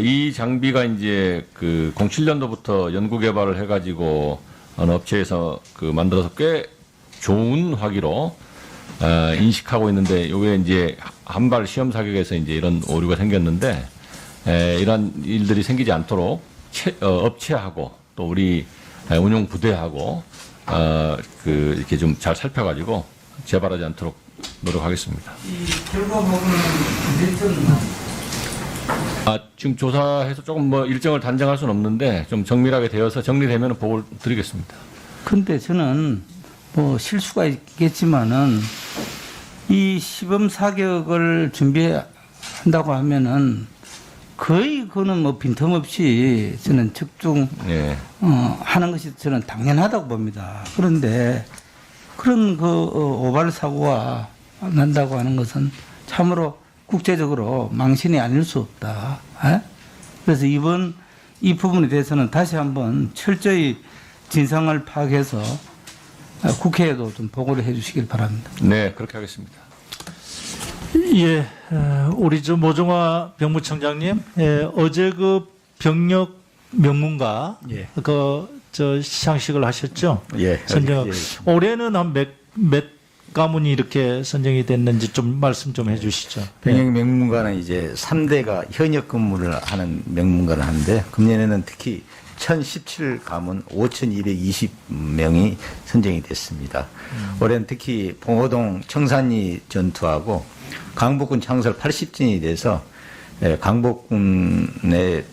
이 장비가 이제 그 07년도부터 연구 개발을 해가지고 어느 업체에서 그 만들어서 꽤 좋은 화기로 인식하고 있는데 요게 이제 한발 시험 사격에서 이제 이런 오류가 생겼는데 이러한 일들이 생기지 않도록 업체하고 또 우리 운용 부대하고 그 이렇게 좀 잘 살펴가지고 재발하지 않도록 노력하겠습니다. 이 결과 보고는 언제쯤 지금 조사해서 조금 뭐 일정을 단정할 수는 없는데 좀 정밀하게 되어서 정리되면 보고를 드리겠습니다. 근데 저는 뭐 실수가 있겠지만은 이 시범 사격을 준비한다고 하면은 거의 그거는 뭐 빈틈없이 저는 집중 하는 것이 저는 당연하다고 봅니다. 그런데 그런 그 오발 사고가 난다고 하는 것은 참으로 국제적으로 망신이 아닐 수 없다. 그래서 이번 이 부분에 대해서는 다시 한번 철저히 진상을 파악해서 국회에도 좀 보고를 해 주시길 바랍니다. 네, 그렇게 하겠습니다. 예, 우리 저 모종화 병무청장님, 어제 그 병력 명문가 그 저 시상식을 하셨죠? 예. 선정. 예. 올해는 한 몇 가문이 이렇게 선정이 됐는지 좀 말씀 좀 해주시죠. 병역 명문가는 이제 3대가 현역 근무를 하는 명문가를 하는데 금년에는 특히 1017가문 5220명이 선정이 됐습니다. 올해는 특히 봉호동 청산리 전투하고 강복군 창설 80주년이 돼서 강복군에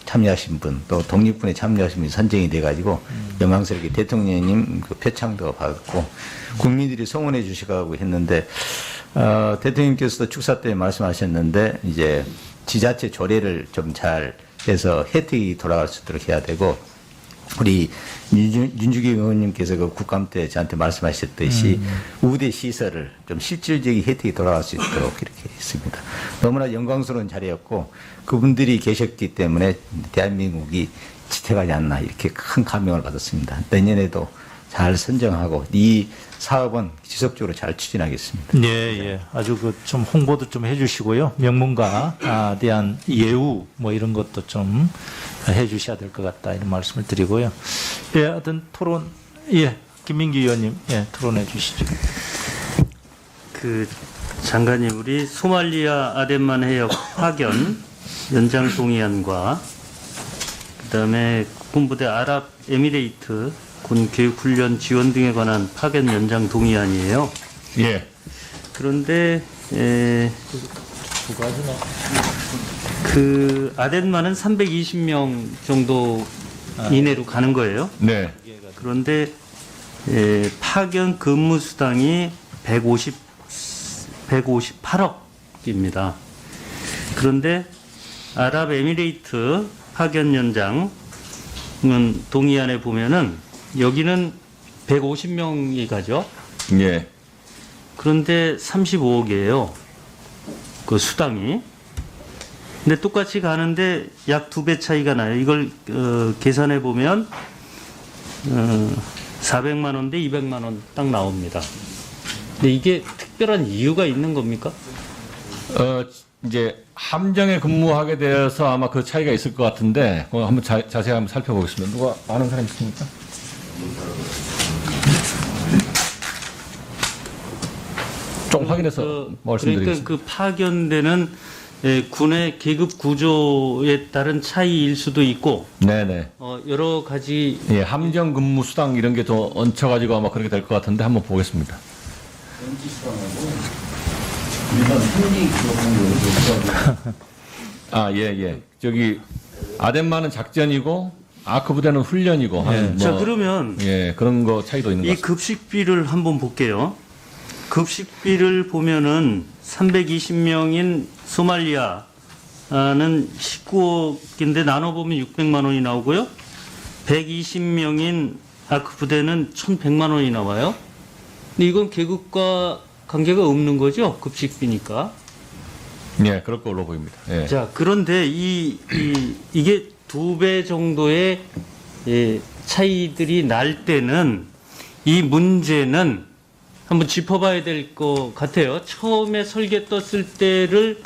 참여하신 분, 또 독립군에 참여하신 분이 선정이 돼가지고 영광스럽게 대통령님 그 표창도 받았고 국민들이 성원해 주시고 했는데 대통령님께서도 축사 때 말씀하셨는데 이제 지자체 조례를 좀 잘 해서 혜택이 돌아갈 수 있도록 해야 되고 우리 윤주기 의원님께서 그 국감 때 저한테 말씀하셨듯이 우대 시설을 좀 실질적인 혜택이 돌아갈 수 있도록 이렇게 했습니다. 너무나 영광스러운 자리였고 그분들이 계셨기 때문에 대한민국이 지탱하지 않나 이렇게 큰 감명을 받았습니다. 내년에도 잘 선정하고 이 사업은 지속적으로 잘 추진하겠습니다. 예, 예. 아주 그 좀 홍보도 좀 해주시고요. 명문가에 대한 예우 뭐 이런 것도 좀 해주셔야 될 것 같다 이런 말씀을 드리고요. 예, 하여튼 토론 예, 김민기 의원님 예, 토론해 주시죠. 그 장관님 우리 소말리아 아덴만 해역 파견 연장 동의안과 그다음에 군부대 아랍에미레이트 군 교육훈련 지원 등에 관한 파견 연장 동의안이에요. 예. 그런데 그 아덴만은 320명 정도 이내로 가는 거예요. 네. 그런데 파견 근무 수당이 158억입니다. 그런데 아랍에미레이트 파견 연장은 동의안에 보면은 여기는 150명이 가죠. 예. 그런데 35억이에요. 그 수당이. 근데 똑같이 가는데 약 2배 차이가 나요. 이걸 계산해 보면 400만 원 대 200만 원 딱 나옵니다. 근데 이게 특별한 이유가 있는 겁니까? 이제 함정에 근무하게 되어서 아마 그 차이가 있을 것 같은데 한번 자세히 한번 살펴보겠습니다. 누가 아는 사람 있습니까? 좀 확인해서 말씀드리겠습니다. 그러니까 그 파견되는 군의 계급 구조에 따른 차이일 수도 있고, 네네. 여러 가지. 예, 함정 근무 수당 이런 게 더 얹혀가지고 아마 그렇게 될 것 같은데 한번 보겠습니다. 아, 예, 예. 저기 아덴만은 작전이고 아크 부대는 훈련이고. 예. 자, 그러면 예, 그런 거 차이도 있는 것 이 같습니다. 급식비를 한번 볼게요. 급식비를 보면은 320명인 소말리아는 19억인데 나눠보면 600만 원이 나오고요. 120명인 아크 부대는 1,100만 원이 나와요. 근데 이건 계급과 관계가 없는 거죠? 급식비니까. 예, 그럴 걸로 보입니다. 예. 자, 그런데 이게 2배 정도의 차이들이 날 때는 이 문제는 한번 짚어봐야 될 것 같아요. 처음에 설계 떴을 때를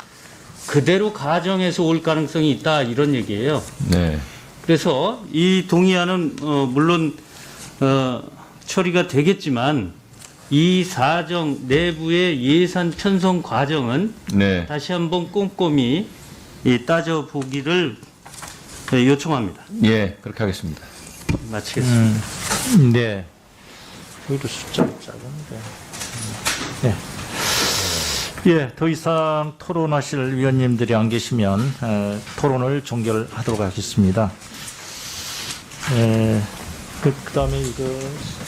그대로 가정해서 올 가능성이 있다 이런 얘기예요. 네. 그래서 이 동의안은 물론 처리가 되겠지만 이 사정 내부의 예산 편성 과정은 네. 다시 한번 꼼꼼히 따져보기를 요청합니다. 예, 그렇게 하겠습니다. 마치겠습니다. 네. 여기도 숫자가 작은데. 네. 예, 더 이상 토론하실 위원님들이 안 계시면 토론을 종결하도록 하겠습니다. 그다음에 이거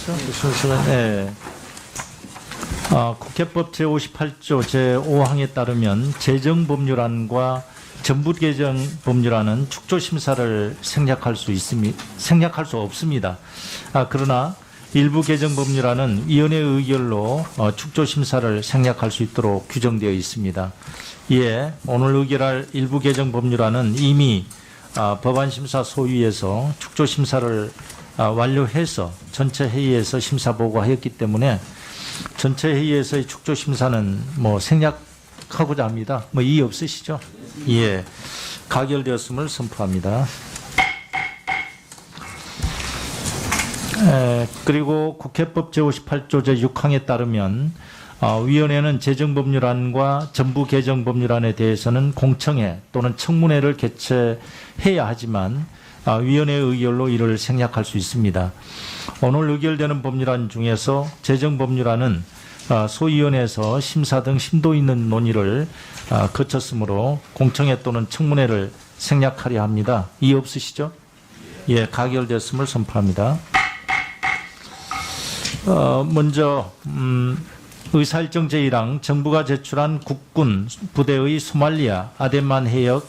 무슨 시간? 예. 국회법 제58조 제5항에 따르면 재정법률안과 전부개정법률안은 축조심사를 생략할 수 없습니다. 그러나 일부 개정법률안은 위원회 의결로 축조심사를 생략할 수 있도록 규정되어 있습니다. 이에 오늘 의결할 일부 개정법률안은 이미 법안심사 소위에서 축조심사를 완료해서 전체 회의에서 심사보고하였기 때문에 전체 회의에서의 축조심사는 생략하고자 합니다. 이의 없으시죠? 예. 가결되었음을 선포합니다. 그리고 국회법 제58조 제6항에 따르면 위원회는 재정법률안과 전부 개정법률안에 대해서는 공청회 또는 청문회를 개최해야 하지만 위원회의 의결로 이를 생략할 수 있습니다. 오늘 의결되는 법률안 중에서 재정법률안은 소위원회에서 심사 등 심도 있는 논의를 거쳤으므로 공청회 또는 청문회를 생략하려 합니다. 이의 없으시죠? 예, 가결됐음을 선포합니다. 먼저 의사일정 제1항 정부가 제출한 국군 부대의 소말리아 아덴만 해역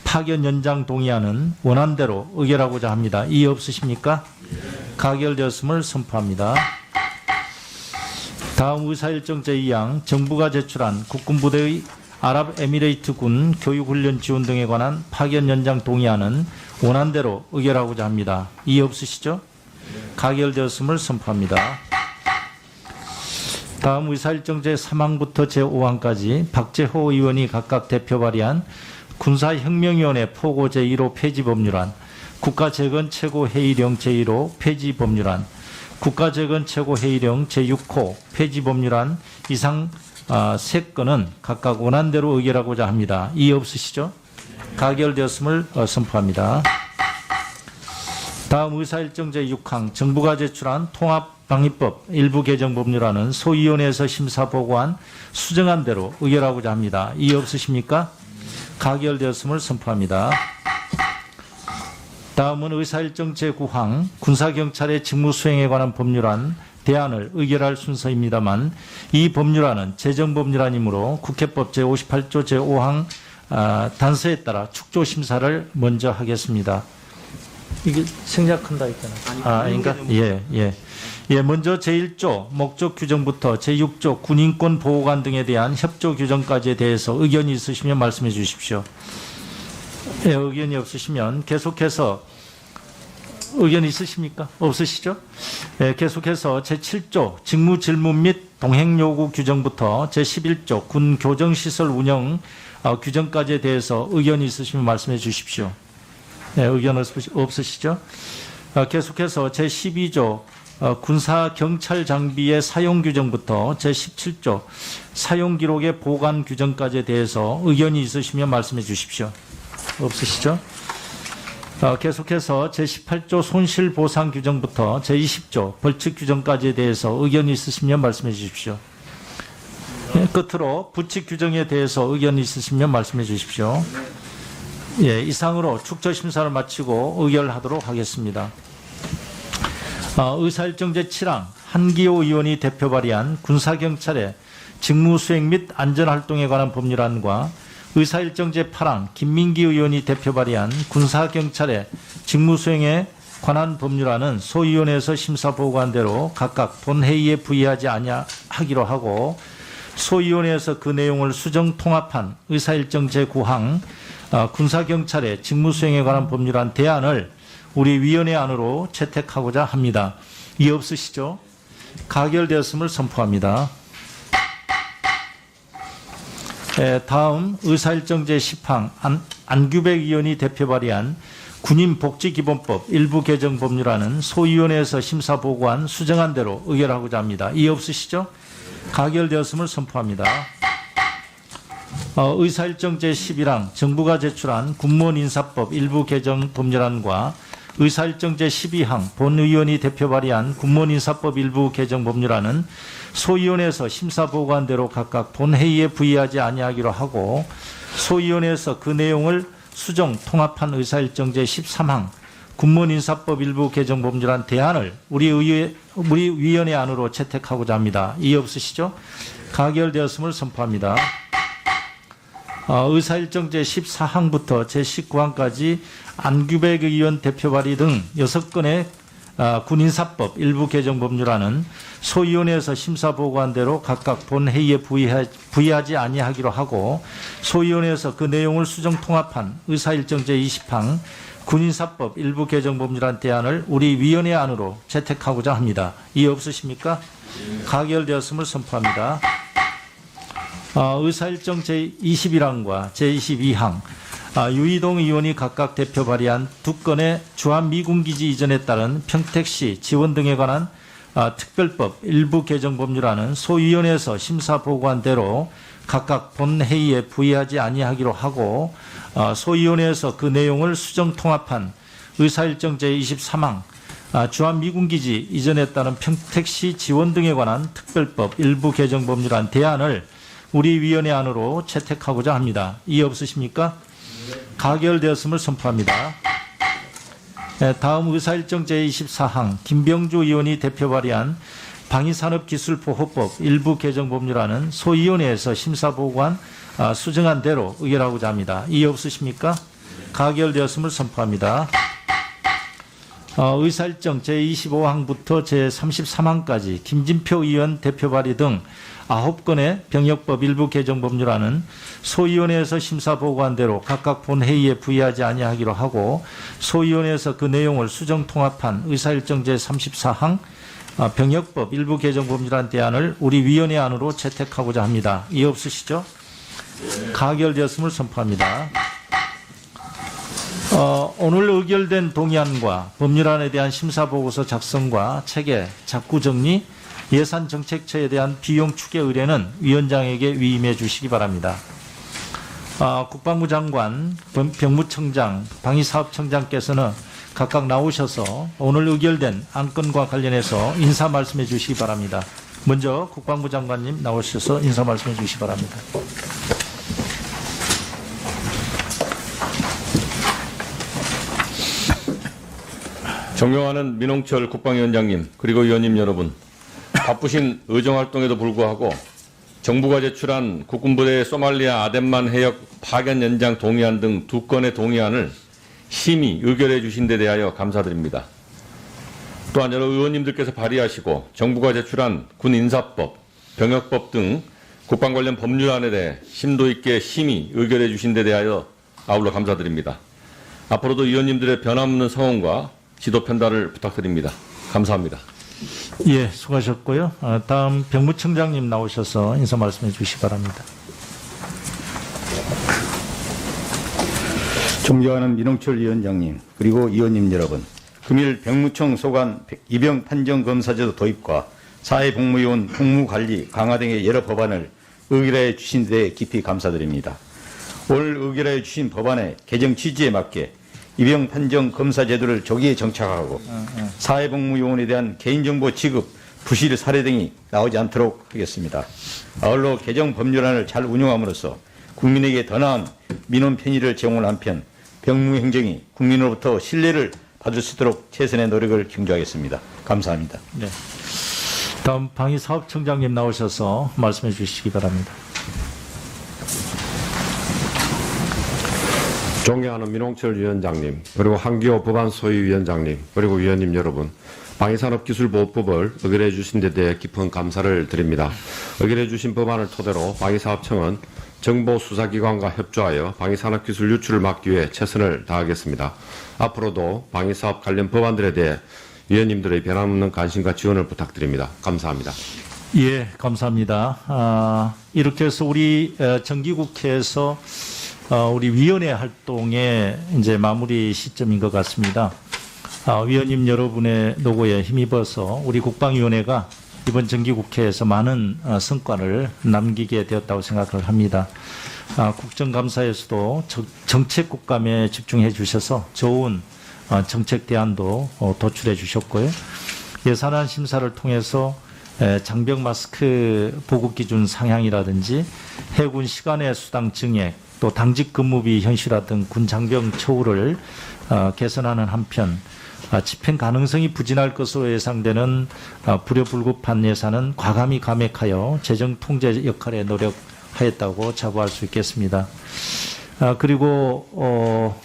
파견 연장 동의안은 원안대로 의결하고자 합니다. 이의 없으십니까? 가결되었음을 선포합니다. 다음 의사일정 제2항 정부가 제출한 국군부대의 아랍에미레이트군 교육훈련 지원 등에 관한 파견 연장 동의안은 원안대로 의결하고자 합니다. 이의 없으시죠? 가결되었음을 선포합니다. 다음 의사일정 제3항부터 제5항까지 박재호 의원이 각각 대표 발의한 군사혁명위원회 포고 제1호 폐지법률안, 국가재건 최고회의령 제1호 폐지법률안, 국가재건 최고회의령 제6호 폐지법률안 이상 3건은 각각 원안대로 의결하고자 합니다. 이의 없으시죠? 가결되었음을 선포합니다. 다음 의사일정 제6항 정부가 제출한 통합방위법 일부 개정법률안은 소위원회에서 심사보고한 수정안 대로 의결하고자 합니다. 이의 없으십니까? 가결되었음을 선포합니다. 다음은 의사일정 제9항 군사경찰의 직무수행에 관한 법률안 대안을 의결할 순서입니다만 이 법률안은 재정법률안이므로 국회법 제58조 제5항 단서에 따라 축조심사를 먼저 하겠습니다. 이게 생략한다 했잖아요. 그러니까 예, 먼저 제1조 목적 규정부터 제6조 군인권 보호관 등에 대한 협조 규정까지에 대해서 의견이 있으시면 말씀해 주십시오. 예, 의견이 없으시면 계속해서 의견 있으십니까? 없으시죠? 예, 계속해서 제7조 직무 질문 및 동행 요구 규정부터 제11조 군 교정시설 운영 규정까지에 대해서 의견이 있으시면 말씀해 주십시오. 네, 의견 없으시죠? 계속해서 제12조 군사 경찰 장비의 사용 규정부터 제17조 사용 기록의 보관 규정까지에 대해서 의견이 있으시면 말씀해 주십시오. 없으시죠? 계속해서 제18조 손실 보상 규정부터 제20조 벌칙 규정까지에 대해서 의견이 있으시면 말씀해 주십시오. 네, 끝으로 부칙 규정에 대해서 의견이 있으시면 말씀해 주십시오. 예, 이상으로 축조심사를 마치고 의결하도록 하겠습니다. 의사일정 제7항 한기호 의원이 대표 발의한 군사경찰의 직무수행 및 안전활동에 관한 법률안과 의사일정 제8항 김민기 의원이 대표 발의한 군사경찰의 직무수행에 관한 법률안은 소위원회에서 심사보고한 대로 각각 본회의에 부의하지 아니하기로 하고 소위원회에서 그 내용을 수정 통합한 의사일정 제9항 군사경찰의 직무수행에 관한 법률안 대안을 우리 위원회 안으로 채택하고자 합니다. 이의 없으시죠? 가결되었음을 선포합니다. 다음 의사일정 제10항 안규백 의원이 대표 발의한 군인복지기본법 일부 개정 법률안은 소위원회에서 심사보고한 수정안 대로 의결하고자 합니다. 이의 없으시죠? 가결되었음을 선포합니다. 의사일정 제11항 정부가 제출한 군무원 인사법 일부 개정 법률안과 의사일정 제12항 본의원이 대표 발의한 군무원 인사법 일부 개정 법률안은 소위원회에서 심사보고한 대로 각각 본회의에 부의하지 아니하기로 하고 소위원회에서 그 내용을 수정 통합한 의사일정 제13항 군무원 인사법 일부 개정 법률안 대안을 우리 위원회 안으로 채택하고자 합니다. 이의 없으시죠? 가결되었음을 선포합니다. 의사일정 제14항부터 제19항까지 안규백 의원 대표 발의 등 6건의 군인사법 일부 개정 법률안은 소위원회에서 심사보고한 대로 각각 본회의에 부의하지 아니하기로 하고 소위원회에서 그 내용을 수정 통합한 의사일정 제20항 군인사법 일부 개정 법률안 대안을 우리 위원회 안으로 채택하고자 합니다. 이의 없으십니까? 가결되었음을 선포합니다. 의사일정 제21항과 제22항 유이동 의원이 각각 대표 발의한 2건의 주한미군기지 이전에 따른 평택시 지원 등에 관한 특별법 일부 개정 법률안은 소위원회에서 심사 보고한 대로 각각 본회의에 부의하지 아니하기로 하고 소위원회에서 그 내용을 수정 통합한 의사일정 제23항 주한미군기지 이전에 따른 평택시 지원 등에 관한 특별법 일부 개정 법률안 대안을 우리 위원회 안으로 채택하고자 합니다. 이해 없으십니까? 가결되었음을 선포합니다. 다음 의사일정 제24항 김병주 의원이 대표 발의한 방위산업기술보호법 일부 개정 법률안은 소위원회에서 심사보고한 수정한 대로 의결하고자 합니다. 이해 없으십니까? 가결되었음을 선포합니다. 의사일정 제25항부터 제33항까지 김진표 의원 대표 발의 등 9건의 병역법 일부 개정 법률안은 소위원회에서 심사보고한 대로 각각 본회의에 부의하지 아니하기로 하고 소위원회에서 그 내용을 수정 통합한 의사일정 제34항 병역법 일부 개정 법률안 대안을 우리 위원회 안으로 채택하고자 합니다. 이해 없으시죠? 가결되었음을 선포합니다. 오늘 의결된 동의안과 법률안에 대한 심사보고서 작성과 체계, 작구 정리, 예산정책처에 대한 비용 추계 의뢰는 위원장에게 위임해 주시기 바랍니다. 국방부 장관, 병무청장, 방위사업청장께서는 각각 나오셔서 오늘 의결된 안건과 관련해서 인사 말씀해 주시기 바랍니다. 먼저 국방부 장관님 나오셔서 인사 말씀해 주시기 바랍니다. 존경하는 민홍철 국방위원장님 그리고 위원님 여러분, 바쁘신 의정활동에도 불구하고 정부가 제출한 국군부대 소말리아 아덴만 해역 파견 연장 동의안 등 2건의 동의안을 심의 의결해 주신 데 대하여 감사드립니다. 또한 여러 의원님들께서 발의하시고 정부가 제출한 군인사법, 병역법 등 국방 관련 법률안에 대해 심도 있게 심의 의결해 주신 데 대하여 아울러 감사드립니다. 앞으로도 의원님들의 변함없는 성원과 지도 편달을 부탁드립니다. 감사합니다. 예, 수고하셨고요. 다음 병무청장님 나오셔서 인사 말씀해 주시기 바랍니다. 존경하는 민홍철 위원장님 그리고 위원님 여러분, 금일 병무청 소관 입영 판정 검사제도 도입과 사회복무요원 복무관리 강화 등의 여러 법안을 의결해 주신 데 깊이 감사드립니다. 오늘 의결해 주신 법안의 개정 취지에 맞게 입영 판정 검사 제도를 조기에 정착하고 사회복무요원에 대한 개인정보 지급, 부실 사례 등이 나오지 않도록 하겠습니다. 아울러 개정 법률안을 잘 운용함으로써 국민에게 더 나은 민원 편의를 제공을 한편 병무행정이 국민으로부터 신뢰를 받을 수 있도록 최선의 노력을 경주하겠습니다. 감사합니다. 네. 다음 방위사업청장님 나오셔서 말씀해 주시기 바랍니다. 존경하는 민홍철 위원장님, 그리고 한기호 법안소위위원장님, 그리고 위원님 여러분, 방위산업기술보호법을 의결해 주신 데 대해 깊은 감사를 드립니다. 의결해 주신 법안을 토대로 방위사업청은 정보 수사기관과 협조하여 방위산업기술 유출을 막기 위해 최선을 다하겠습니다. 앞으로도 방위사업 관련 법안들에 대해 위원님들의 변함없는 관심과 지원을 부탁드립니다. 감사합니다. 예, 감사합니다. 이렇게 해서 우리 정기국회에서 우리 위원회 활동의 이제 마무리 시점인 것 같습니다. 위원님 여러분의 노고에 힘입어서 우리 국방위원회가 이번 정기국회에서 많은 성과를 남기게 되었다고 생각을 합니다. 국정감사에서도 정책 국감에 집중해 주셔서 좋은 정책 대안도 도출해 주셨고요. 예산안 심사를 통해서 장병 마스크 보급 기준 상향이라든지 해군 시간의 수당 증액, 또 당직 근무비 현실화 등 군 장병 처우를 개선하는 한편 집행 가능성이 부진할 것으로 예상되는 불효불급한 예산은 과감히 감액하여 재정 통제 역할에 노력하였다고 자부할 수 있겠습니다. 그리고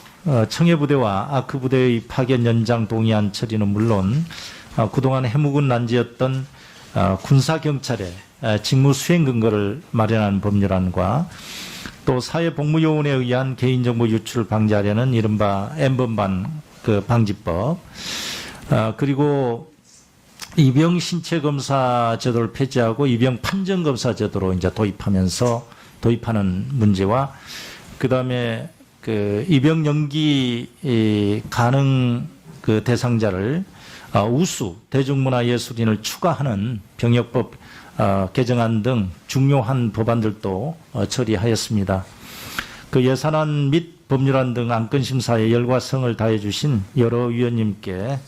청해부대와 아크부대의 파견 연장 동의안 처리는 물론 그동안 해묵은 난제였던 군사경찰의 직무 수행 근거를 마련하는 법률안과 또 사회복무요원에 의한 개인정보 유출을 방지하려는 이른바 N번반 방지법, 그리고 입영 신체 검사 제도를 폐지하고 입영 판정 검사 제도로 이제 도입하는 문제와 그다음에 그 입영 연기 가능 그 대상자를 우수 대중문화예술인을 추가하는 병역법 개정안 등 중요한 법안들도 처리하였습니다. 그 예산안 및 법률안 등 안건 심사에 열과 성을 다해 주신 여러 위원님께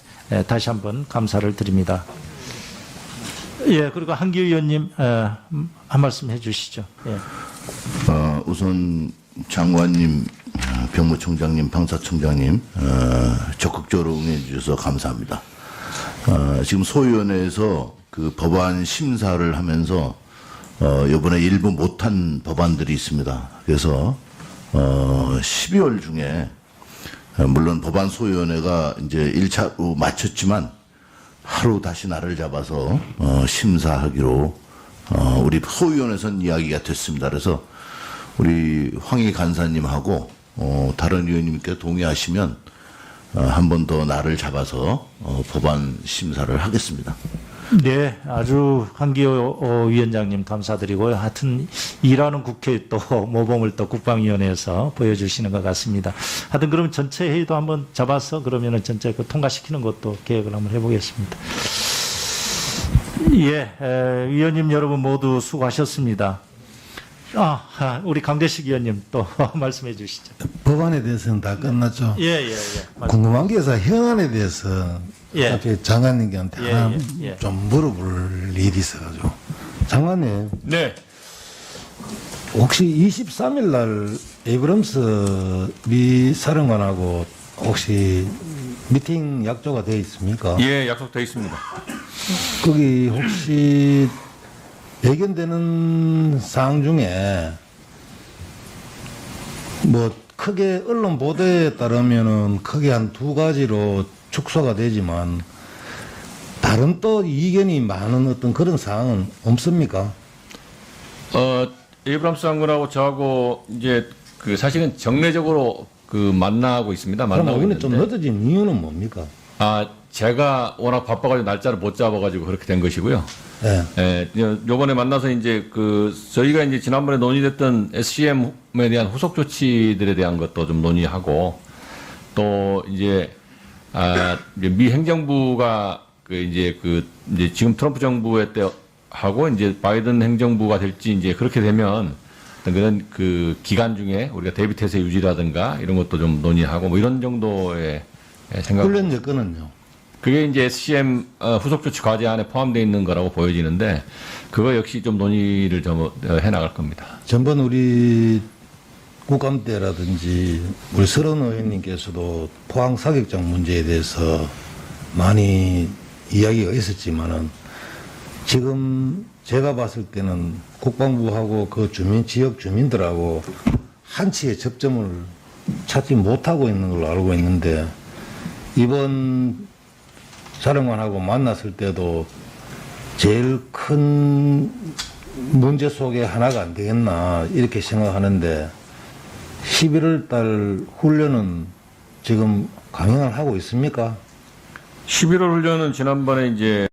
다시 한번 감사를 드립니다. 예, 그리고 한기호 위원님 한 말씀 해주시죠. 예. 우선 장관님, 병무총장님, 방사총장님 적극적으로 응해 주셔서 감사합니다. 지금 소위원회에서 그 법안 심사를 하면서 이번에 일부 못한 법안들이 있습니다. 그래서 12월 중에 물론 법안 소위원회가 이제 1차로 마쳤지만 하루 다시 날을 잡아서 심사하기로 우리 소위원회에서는 이야기가 됐습니다. 그래서 우리 황희 간사님하고 다른 의원님께 동의하시면 한 번 더 날을 잡아서 법안 심사를 하겠습니다. 네, 아주 한기호 위원장님 감사드리고요. 하여튼 일하는 국회에 또 모범을 또 국방위원회에서 보여주시는 것 같습니다. 하여튼 그럼 전체 회의도 한번 잡아서 그러면은 전체 그 통과시키는 것도 계획을 한번 해보겠습니다. 예, 위원님 여러분 모두 수고하셨습니다. 우리 강대식 위원님 또 말씀해 주시죠. 법안에 대해서는 다 끝났죠. 예. 궁금한 게 있어서 현안에 대해서 예. 갑자기 장관님께 예, 하나 예. 좀 물어볼 일이 있어가지고. 장관님, 네. 혹시 23일 날 에이브럼스 미 사령관하고 혹시 미팅 약조가 되어 있습니까? 예, 약속되어 있습니다. 거기 혹시 예견되는 사항 중에 뭐 크게 언론 보도에 따르면은 크게 한 두 가지로 축소가 되지만 다른 또 이견이 많은 어떤 그런 사항은 없습니까? 에이브람스 장군하고 저하고 이제 그 사실은 정례적으로 그 만나고 있습니다. 그럼 만나고 여기는 좀 있는데. 늦어진 이유는 뭡니까? 제가 워낙 바빠가지고 날짜를 못 잡아가지고 그렇게 된 것이고요. 네. 요번에 만나서 이제 저희가 이제 지난번에 논의됐던 SCM에 대한 후속 조치들에 대한 것도 좀 논의하고 또 이제 미 행정부가 이제 지금 트럼프 정부의 때 하고 이제 바이든 행정부가 될지 이제 그렇게 되면 그런 그 기간 중에 우리가 대비 태세 유지라든가 이런 것도 좀 논의하고 뭐 이런 정도의 생각. 훈련 여건은요? 그게 이제 SCM 후속 조치 과제안에 포함되어 있는 거라고 보여지는데 그거 역시 좀 논의를 좀 해나갈 겁니다. 전번 우리 국감 때라든지 우리 서른 의원님께서도 포항 사격장 문제에 대해서 많이 이야기가 있었지만은 지금 제가 봤을 때는 국방부하고 그 지역 주민들하고 한치의 접점을 찾지 못하고 있는 걸로 알고 있는데 이번 사령관하고 만났을 때도 제일 큰 문제 속에 하나가 안 되겠나 이렇게 생각하는데 11월 달 훈련은 지금 강행을 하고 있습니까? 11월 훈련은 지난번에 이제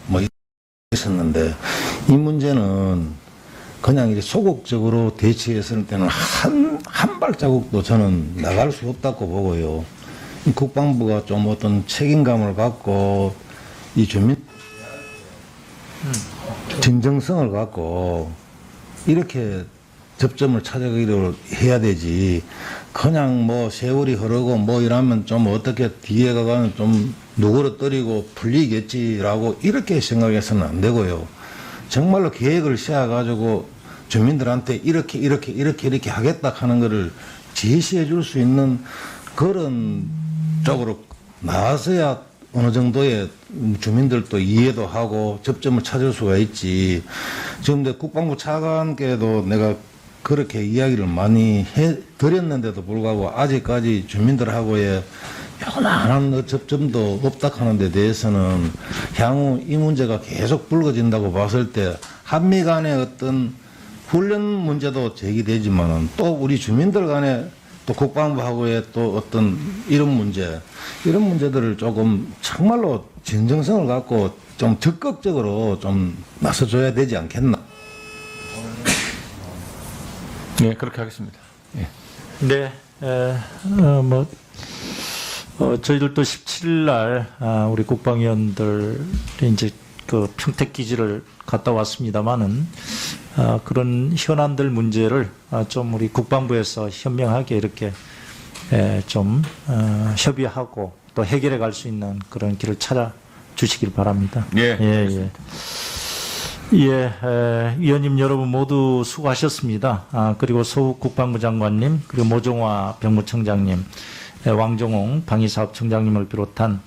뭐 있었는데 이 문제는 그냥 이제 소극적으로 대치했을 때는 한 발자국도 저는 나갈 수 없다고 보고요. 이 국방부가 좀 어떤 책임감을 갖고 이 주민 진정성을 갖고 이렇게 접점을 찾아가기로 해야 되지 그냥 뭐 세월이 흐르고 뭐 이러면 좀 어떻게 뒤에 가가는 좀 누그러뜨리고 풀리겠지라고 이렇게 생각해서는 안 되고요. 정말로 계획을 세워가지고 주민들한테 이렇게 하겠다 하는 거를 제시해 줄 수 있는 그런 쪽으로 나와서야 어느 정도의 주민들도 이해도 하고 접점을 찾을 수가 있지. 지금 내 국방부 차관께도 내가 그렇게 이야기를 많이 드렸는데도 불구하고 아직까지 주민들하고의 요만한 접점도 없다 하는 데 대해서는 향후 이 문제가 계속 불거진다고 봤을 때 한미 간의 어떤 훈련 문제도 제기되지만은 또 우리 주민들 간에 또 국방부하고의 또 어떤 이런 문제들을 조금 정말로 진정성을 갖고 좀 적극적으로 좀 나서줘야 되지 않겠나. 네, 그렇게 하겠습니다. 예. 네, 저희들도 17일 날 우리 국방위원들이 이제 그 평택 기지를 갔다 왔습니다만은 그런 현안들 문제를 좀 우리 국방부에서 현명하게 이렇게 좀 협의하고 또 해결해 갈 수 있는 그런 길을 찾아 주시길 바랍니다. 예. 위원님 여러분 모두 수고하셨습니다. 그리고 소욱 국방부 장관님, 그리고 모종화 병무청장님, 왕종홍 방위사업청장님을 비롯한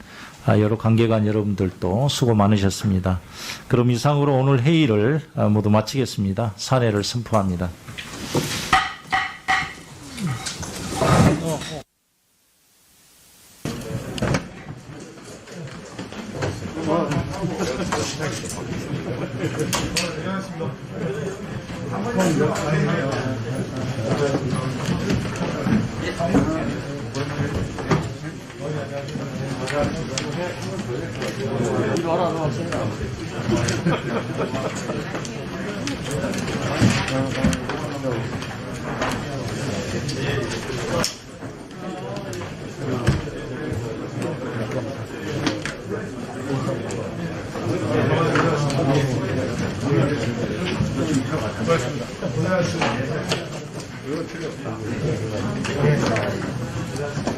여러 관계관 여러분들도 수고 많으셨습니다. 그럼 이상으로 오늘 회의를 모두 마치겠습니다. 사례를 선포합니다.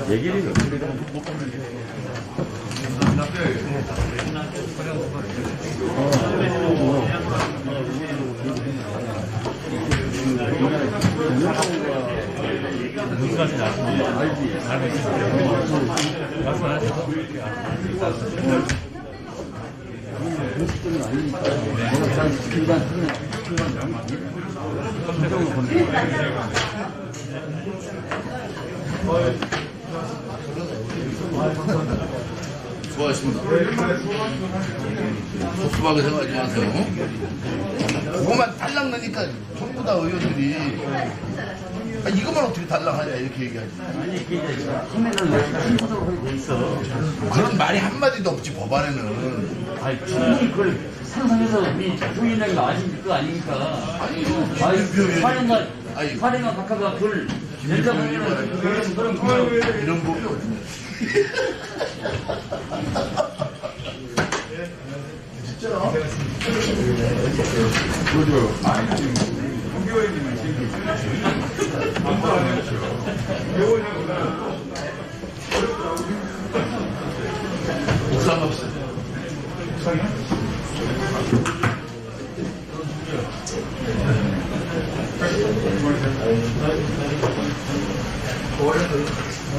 얘기를 못 받는 수고하셨습니다. 복잡하게 생각하지 마세요. 그거만 달랑 나니까 전부 다 의원들이 이것만 어떻게 달랑하냐 이렇게 얘기하지. 아니, 카메라를 순서로 돼 있어. 그런 말이 한마디도 없지 법안에는. 아니, 충분히 그걸 상상해서 우리 부인장이 아신 거 아닙니까? 사례가 각하가 그걸 연장하면 그런 이런 법이 어딨냐. 진짜? 옥상 없어요. 옥상이요?